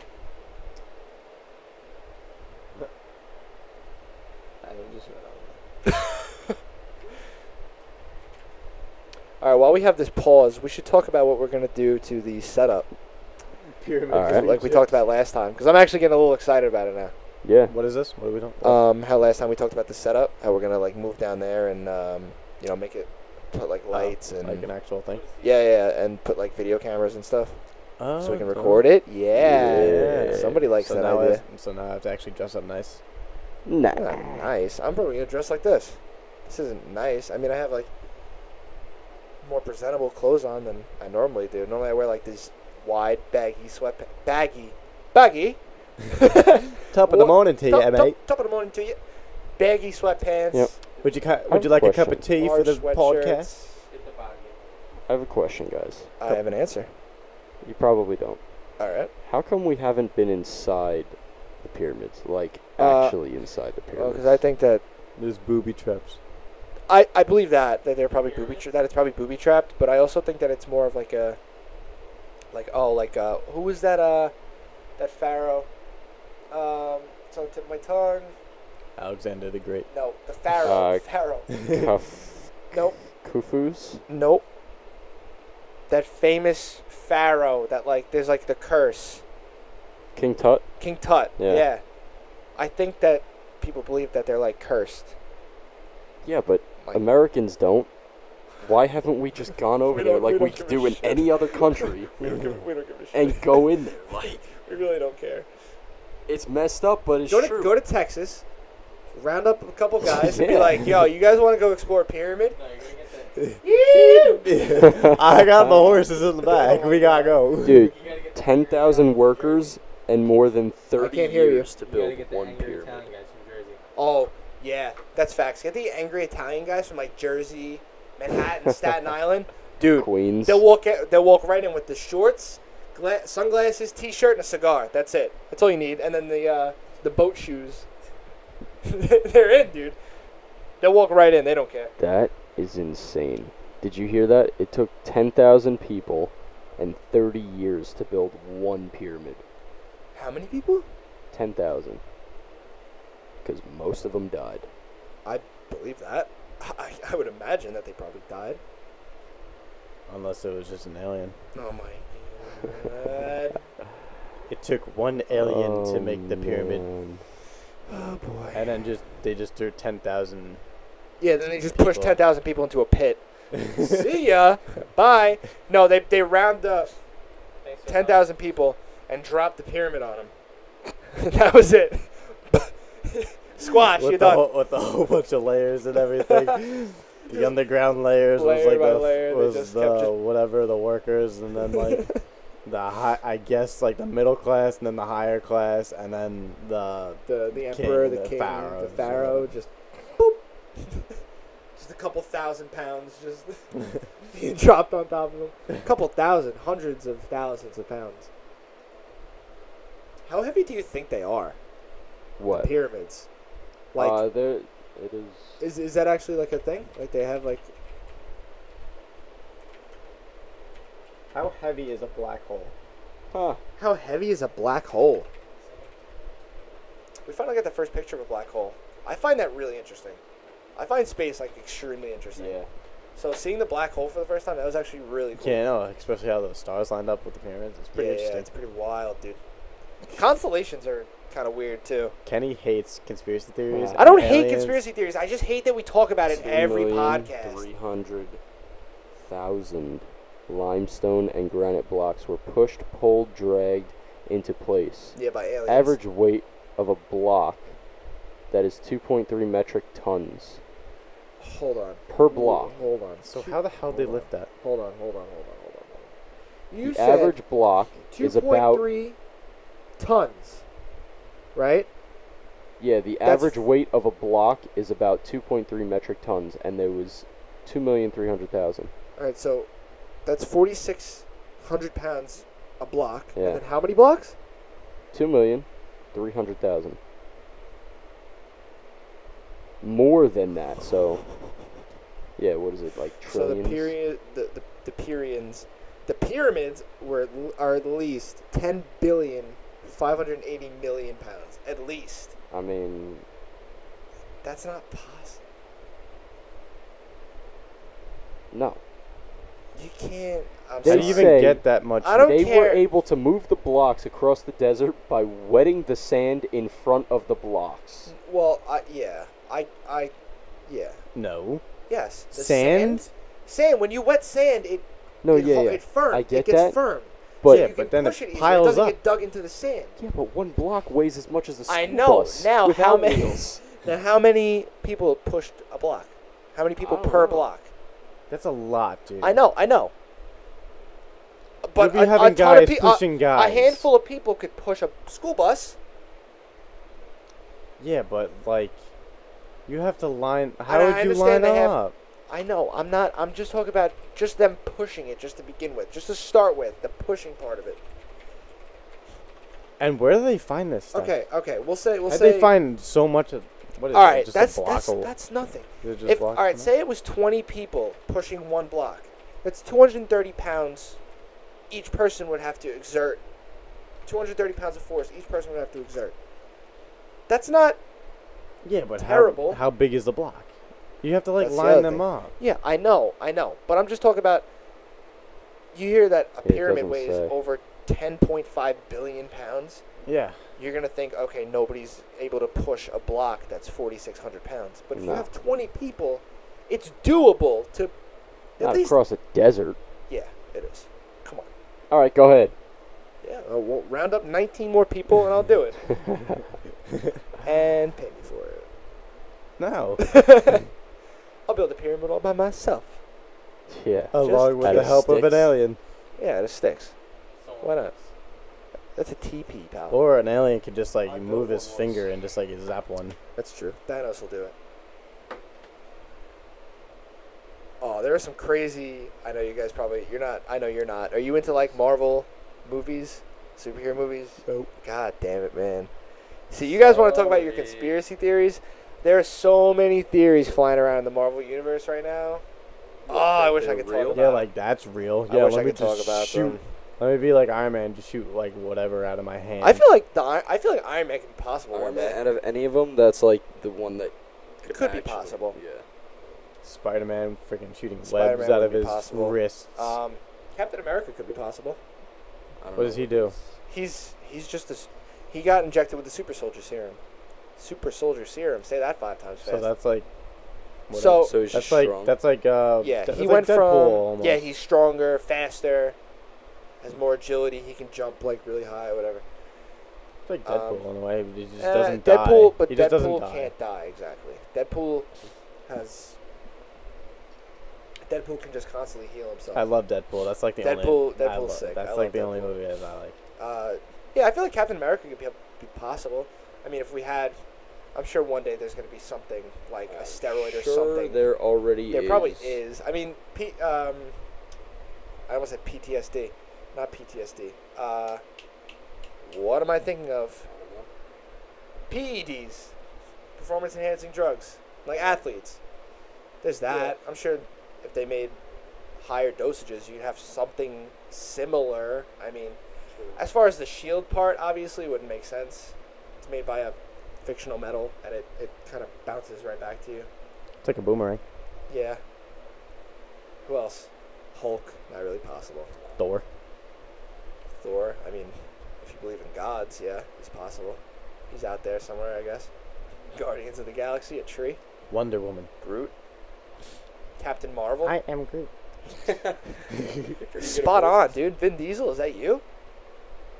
All right, while we have this pause, we should talk about what we're going to do to the setup, Pyramid. All right. like we talked about last time, because I'm actually getting a little excited about it now. Yeah. What is this? What are we doing? How last time we talked about the setup, how we're going to, like, move down there and, make it, put, like, lights and... Like an actual thing. Yeah, and put, like, video cameras and stuff Oh, so we can record it. Yeah. Yeah. Somebody likes so that now idea. so now I have to actually dress up nice. Nah. Nice. I'm probably going to dress like this. This isn't nice. I mean, I have, like, more presentable clothes on than I normally do. Normally I wear, like, these wide, baggy sweatpants. Baggy? Top of the morning to you, mate. Top of the morning to you. Baggy sweatpants. Yep. Would you have like a a cup of question. tea for large the sweatshirts. podcast? Hit the body. I have a question, guys. I have an answer. You probably don't. All right. How come we haven't been inside the pyramids? Like, Uh, actually inside the Well, pyramids? because I think that There's booby traps. I believe that they're probably that it's probably booby trapped, but I also think that it's more of like a who was that pharaoh? It's on the tip of my tongue. Alexander the Great. No, the pharaoh. Uh, Pharaoh. Kuf- Nope. Khufu's? Nope. That famous pharaoh that, like, there's, like, the curse. King Tut? King Tut. Yeah. Yeah. I think that people believe that they're, like, cursed. Yeah, but Like, Americans don't. Why haven't we just gone over We there don't- like we we don't could give a do in shit. any other country we don't give a shit. and go in there? Like, We really don't care. it's messed up, but it's Go to true. go to Texas, round up a couple guys, and be Yeah. like, "Yo, you guys want to go explore a pyramid?" No, you're gonna get that. I got the horses in the back. We gotta go. Dude, You gotta get the 10,000 workers and more than 30 can't hear you. years to You gotta build get the one angry pyramid. Italian guys from Jersey. Oh, yeah, that's facts. Get the angry Italian guys from, like, Jersey, Manhattan, Staten Island, dude. Queens. They'll walk right in with the shorts, sunglasses, t-shirt, and a cigar. That's it. That's all you need. And then the boat shoes. They're in, dude. They'll walk right in. They don't care. That is insane. Did you hear that? It took 10,000 people and 30 years to build one pyramid. How many people? 10,000. Because most of them died. I believe that. I would imagine that they probably died. Unless it was just an alien. Oh my god. It took one alien to make the pyramid, Man. Oh boy. and then they just threw 10,000. Yeah, then they just pushed People. 10,000 people into a pit. See ya. Bye. No, they round up Thanks for 10,000 people and dropped the pyramid on them. That was it. Squash, you're done. With a whole bunch of layers and everything. The underground layers Layer was like by the layer, they just kept whatever the workers, and then like the high, I guess like the middle class, and then the higher class, and then the The emperor, king, the the king, pharaoh, the pharaoh, just boop. Just a couple thousand pounds just being dropped on top of them. A couple thousand, hundreds of thousands of pounds. How heavy do you think they are? What? The pyramids. Like, There, it is. is that actually like a thing? Like they have like. How heavy is a black hole? Huh. How heavy is a black hole? We finally got the first picture of a black hole. I find that really interesting. I find space like extremely interesting. Yeah. So seeing the black hole for the first time, that was actually really cool. Yeah, no, especially how the stars lined up with the pyramids. It's pretty Yeah, interesting. it's pretty wild, dude. Constellations are kind of weird too. Kenny hates conspiracy theories. I don't and hate aliens. conspiracy theories. I just hate that we talk about it in every podcast. 300,000 limestone and granite blocks were pushed, pulled, dragged into place. Yeah, by aliens. Average weight of a block that is 2.3 metric tons Hold on. per block. Hold on. So how the hell they lift that? Hold on. You The said average block is about 2.3 tons, right? the That's- average weight of a block is about 2.3 metric tons, and there was 2,300,000. All right, so that's 4,600 pounds a block. Yeah. And then how many blocks? 2,300,000. More than that. So, yeah, what is it like So trillions? the pyramids are at least 10,580,000,000 pounds. At least. I mean, That's not possible. no. You can't. I'm They How sorry. do you say- even get that much? I don't They care. were able to move the blocks across the desert by wetting the sand in front of the blocks. Well, yeah. Yeah. No. Yes. The Sand? Sand. When you wet sand, it No, it, yeah, ho- yeah. it firm. I get it gets that, firm. But Yeah, you but can then push it it easier. piles It doesn't up. get dug into the sand. yeah, but one block weighs as much as a school I know. bus Now, without how many? wheels. Now, how many people pushed a block? How many people I don't per know. block? That's a lot, dude. I know. But You'll be having ton of guys pe- pushing guys. A handful of people could push a school bus. Yeah, but like, you have to line. How I would you understand line they have- up? I know. I'm not. I'm just talking about just them pushing it, just to begin with, just to start with, the pushing part of it. And where do they find this stuff? Okay. We'll say. How'd they find so much of? What is All it? right. Just That's a block of, that's nothing. is it just If blocks all right, of- say it was 20 people pushing one block. That's 230 pounds. Each person would have to exert. 230 pounds of force. Each person would have to exert. That's not. Yeah, but terrible. How big is the block? You have to like That's the line other them thing. up. Yeah, I know. But I'm just talking about. You hear that a It pyramid doesn't weighs say. over 10.5 billion pounds. Yeah. You're gonna think, okay, nobody's able to push a block that's 4,600 pounds. But if you No. have 20 people, it's doable to. At Not least. across a desert. Yeah, it is. Come on. All right, go ahead. Yeah, we'll round up 19 more people and I'll do it. And pay me for it. No. I'll build a pyramid all by myself. Yeah. Along with Out the of help of an sticks. alien. Yeah, it sticks. Someone Why not? else. That's a TP, pal. Or an alien could just like I built move his one once. finger and just like zap one. That's true. Thanos will do it. Oh, there are some crazy. I know you guys probably. You're not. I know you're not. Are you into like Marvel movies, superhero movies? Nope. God damn it, man. See, you guys want to talk about your Sorry. conspiracy theories? There are so many theories flying around in the Marvel universe right now. Oh, I wish I could talk about. Yeah, like that's real. I Yeah, wish let I me could talk just about shoot. them. Let me be like Iron Man, just shoot like whatever out of my hand. I feel like Iron Man could be possible Iron one Man, day. out of any of them, that's like the one that Could be actually- possible. Yeah. Spider-Man freaking shooting Spider-Man webs out would of be his possible. wrists. Captain America could be possible. I don't What know does he do? He's just this. He got injected with the super soldier serum. Super soldier serum. Say that 5 times fast. So that's like. what So- else? So he's that's just like strong. that's like yeah, that's he like went Deadpool from almost. yeah, he's stronger, faster, has more agility. He can jump like really high, whatever. It's like Deadpool in a way. But he just Uh, doesn't Deadpool, die. but He just doesn't Deadpool die. can't die exactly. Deadpool can just constantly heal himself. I love Deadpool. That's like the only. Deadpool's I love- sick. That's I like love the only Deadpool. movie that I like. Yeah, I feel like Captain America could be possible. I mean, if we had, I'm sure one day there's going to be something like a steroid or Sure, something. there already There is. probably is. I mean, I almost said PTSD, not PTSD. What am I thinking of? PEDs, performance enhancing drugs, like athletes. There's that. I'm sure if they made higher dosages, you'd have something similar. I mean, as far as the shield part, obviously wouldn't make sense. It's made by a fictional metal, and it kind of bounces right back to you. It's like a boomerang. Yeah. Who else? Hulk, not really possible. Thor. Thor, I mean, if you believe in gods, yeah, he's possible. He's out there somewhere, I guess. Guardians of the Galaxy, a tree. Wonder Woman. Groot. Captain Marvel. I am Groot. Spot on, dude. Vin Diesel, is that you?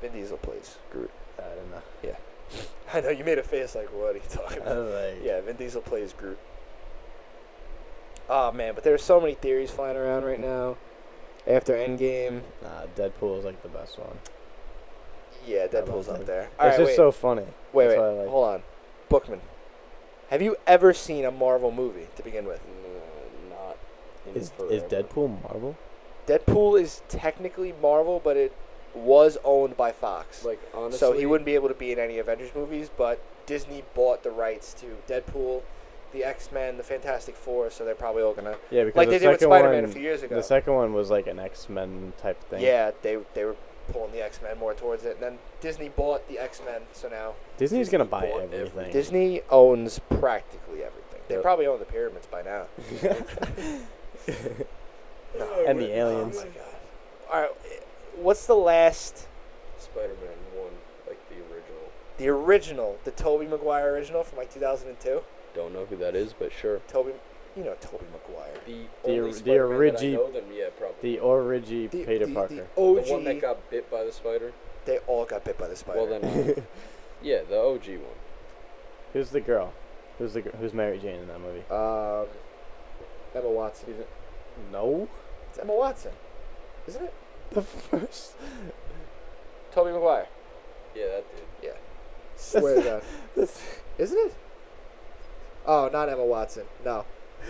Vin Diesel plays Groot. I don't know. I know, you made a face like, what are you talking I about? was like, Yeah, Vin Diesel plays Groot. Oh, man, but there's so many theories flying around right now. After Endgame. Nah, Deadpool is like the best one. Yeah, love Deadpool's up Deadpool. there. It's Alright, just wait. so funny. Wait, That's why I like- hold on. Bookman, have you ever seen a Marvel movie to begin with? Not in Is forever. Deadpool Marvel? Deadpool is technically Marvel, but it was owned by Fox. Like honestly, So he wouldn't be able to be in any Avengers movies, but Disney bought the rights to Deadpool, the X-Men, the Fantastic Four, so they're probably all gonna Yeah, because like the they did with second Spider-Man one, a few years ago. the second one was like an X-Men type thing. Yeah, they were pulling the X-Men more towards it, and then Disney bought the X-Men, so now Disney's Disney gonna buy bought everything. everything. Disney owns practically everything. They Yep. probably own the pyramids by now. And the aliens. Oh my god. All right, what's the last? Spider-Man 1, like the original. The original, the Tobey Maguire original from like 2002. Don't know who that is, but sure. Tobey Maguire. The only the Spider-Man that I origi- know, then yeah, probably. The Origi Peter Parker. The OG. The one that got bit by the spider. They all got bit by the spider. Well then, yeah, the OG one. Who's the girl? Who's Mary Jane in that movie? Emma Watson. No. It's Emma Watson, isn't it? The first. Tobey Maguire. Yeah, that dude. Swear to God. That's- Isn't it? Oh, not Emma Watson. No.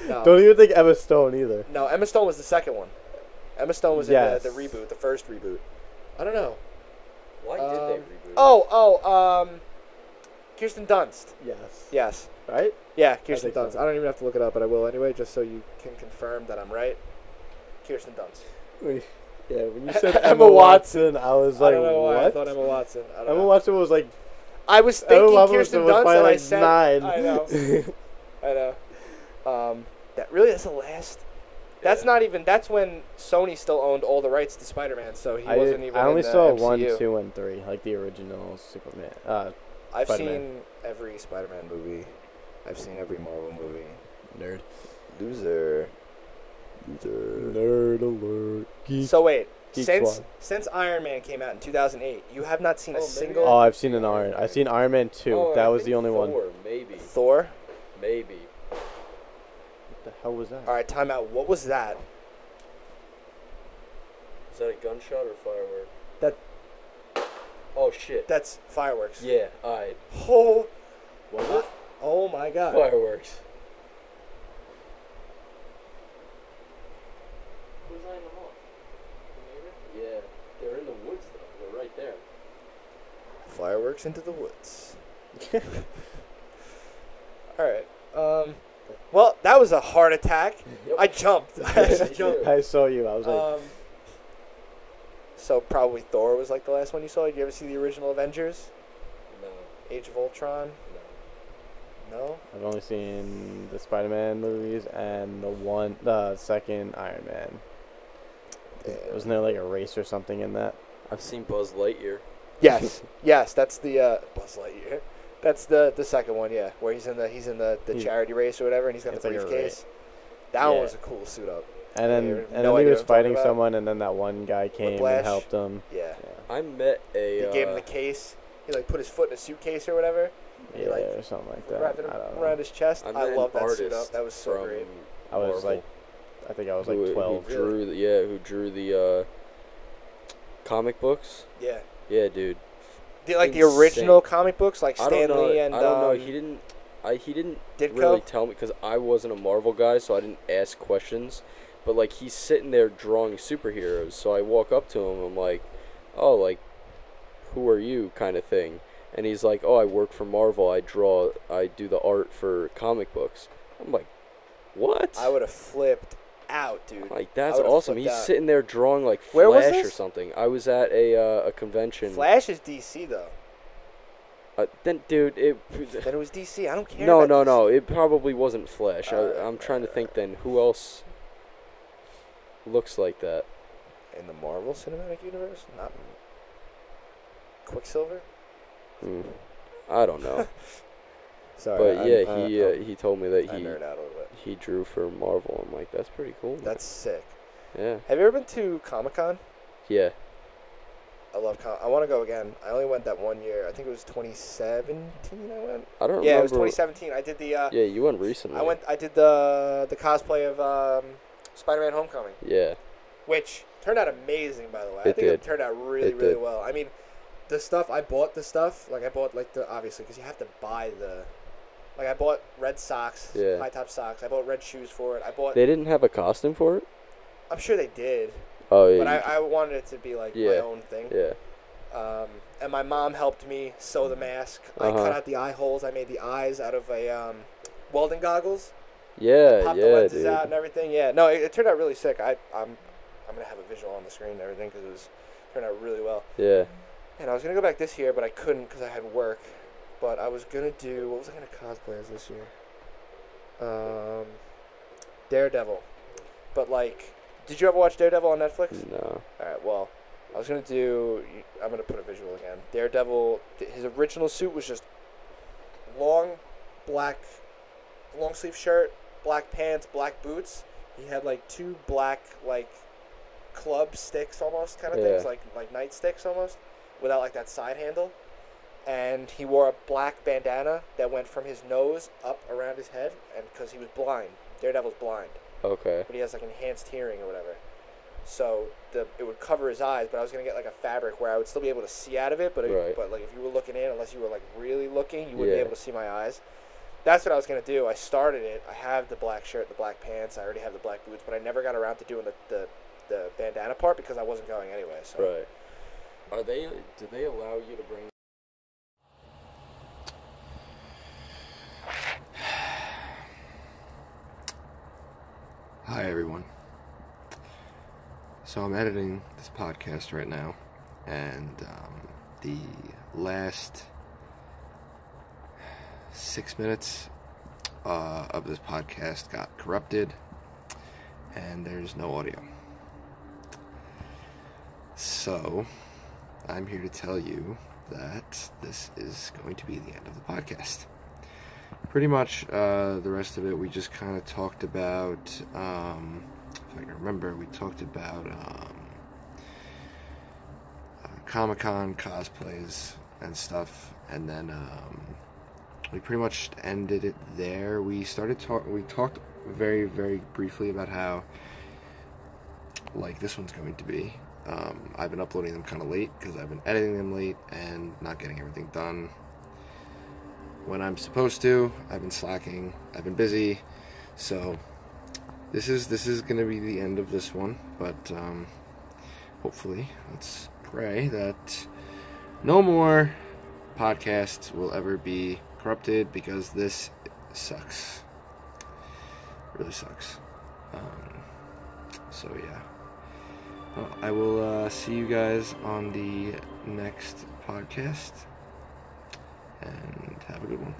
Don't even think Emma Stone either. No, Emma Stone was the second one. Emma Stone was Yes. in the reboot, the first reboot. I don't know. Why did they reboot? Kirsten Dunst. Yes. Yes. Right? Yeah, Kirsten think so. Dunst. I don't even have to look it up, but I will anyway, just so you can confirm that I'm right. Kirsten Dunst. Yeah, when you said Emma Emma Watson, I was like, I don't know why I what? thought Emma Watson. I don't Emma know. Watson was like, I was Emma thinking Watson Kirsten was Dunst, probably and I like said, 9. I know. I know. That's the last. That's Yeah. not even. That's when Sony still owned all the rights to Spider-Man, so he wasn't even. I only in the saw MCU. 1, 2, and 3, like the original Superman. I've Spider-Man. seen every Spider-Man movie. I've seen every Marvel movie. Nerd. Loser. Nerd alert. Geek. So wait, Geek since Squad. Iron Man came out in 2008, you have not seen a Oh, maybe single Oh, I've seen I've seen Iron Man 2. Oh, that I was think the only one. Thor, maybe. Thor. Maybe. What the hell was that? All right, time out. What was that? Is that a gunshot or firework? That- Oh shit. That's fireworks. Yeah, alright. Oh, Was it? oh my God. Fireworks. Who's lighting them off? The neighbor? Yeah, they're in the woods though. They're right there. Fireworks into the woods. All right. Well, that was a heart attack. Yep. I jumped. I actually jumped. I saw you. I was like, So probably Thor was like the last one you saw. Did you ever see the original Avengers? No, Age of Ultron? no. No. I've only seen the Spider-Man movies and the second Iron Man. Wasn't there like a race or something in that? I've seen Buzz Lightyear. Yes. Yes, that's the Buzz Lightyear. That's the second one, yeah, where he's in the He- charity race or whatever, and he's got It's the like a briefcase. That one Yeah. was a cool suit up. And then Yeah, and no then he idea was what I'm talking fighting about. someone, and then that one guy came Whiplash. and helped him. Yeah. I met a. He gave him the case. He like put his foot in a suitcase or whatever. He, Yeah, like, or something like that. Wrapped it I don't around know. his chest. I met love an that suit artist up. That was so from great. I was Marvel like, I think I was like who 12. drew who drew the comic books. Yeah. Yeah, dude. The Insane. original comic books, like I don't Stan know. Lee and I don't know. He didn't Ditko. really tell me because I wasn't a Marvel guy, so I didn't ask questions. But like he's sitting there drawing superheroes, so I walk up to him. I'm like, "Oh, like, who are you?" kind of thing. And he's like, "Oh, I work for Marvel. I do the art for comic books." I'm like, "What?" I would have flipped out, dude. Like that's would've awesome. flipped He's out. sitting there drawing like Where was Flash or this? something. I was at a convention. Flash is DC though. Then, dude, it. Then it was DC. I don't care. No, about no, DC. no. It probably wasn't Flash. I'm trying to think. Then who else looks like that? In the Marvel Cinematic Universe, not Quicksilver. I don't know. Sorry, But yeah, he told me that I nerd out a little bit. he drew for Marvel. I'm like, that's pretty cool. man." That's sick. Yeah. Have you ever been to Comic-Con? Yeah. I love I want to go again. I only went that one year. I think it was 2017. I went. I don't Yeah, remember. it was 2017. I did the. Yeah, you went recently. I did the cosplay of Spider-Man: Homecoming, Yeah. which turned out amazing. By the way, I It think it did. turned out really, It really did. well. I mean, I bought obviously because you have to buy the. Like I bought red socks, Yeah. high top socks. I bought red shoes for it. They didn't have a costume for it. I'm sure they did, Oh yeah. but I wanted it to be like my Yeah. own thing. Yeah. And my mom helped me sew the mask. I Uh-huh. cut out the eye holes. I made the eyes out of a welding goggles. Yeah. Popped the Yeah, lenses dude. out and everything. Yeah, no, it turned out really sick. I'm gonna have a visual on the screen and everything because turned out really well. Yeah. And I was gonna go back this year, but I couldn't because I had work. But I was gonna do what was I gonna cosplay as this year? Daredevil, but like Did you ever watch Daredevil on Netflix? No. All right. Well, I'm gonna put a visual again. Daredevil. His original suit was just long sleeve shirt, black pants, black boots. He had like two black like club sticks almost kind of things, like nightsticks almost, without like that side handle. And he wore a black bandana that went from his nose up around his head, and because he was blind, Daredevil's blind, Okay. but he has like enhanced hearing or whatever. So it would cover his eyes, but I was gonna get like a fabric where I would still be able to see out of it, but Right. but like if you were looking in, unless you were like really looking, you wouldn't be Yeah. able to see my eyes. That's what I was gonna do. I started it. I have the black shirt, the black pants. I already have the black boots, but I never got around to doing the bandana part because I wasn't going anyway. So. Right. Do they allow you to bring? Hi everyone. So I'm editing this podcast right now, and the last 6 minutes of this podcast got corrupted, and there's no audio. So I'm here to tell you that this is going to be the end of the podcast. Pretty much the rest of it, we just kind of talked about, if I can remember, we talked about Comic-Con cosplays and stuff, and then we pretty much ended it there. We talked very, very briefly about how, like, this one's going to be. I've been uploading them kind of late because I've been editing them late and not getting everything done when I'm supposed to. I've been slacking. I've been busy. So this is gonna be the end of this one. But hopefully, let's pray that no more podcasts will ever be corrupted, because this sucks. Really sucks. So yeah. Well, I will see you guys on the next podcast. And have a good one.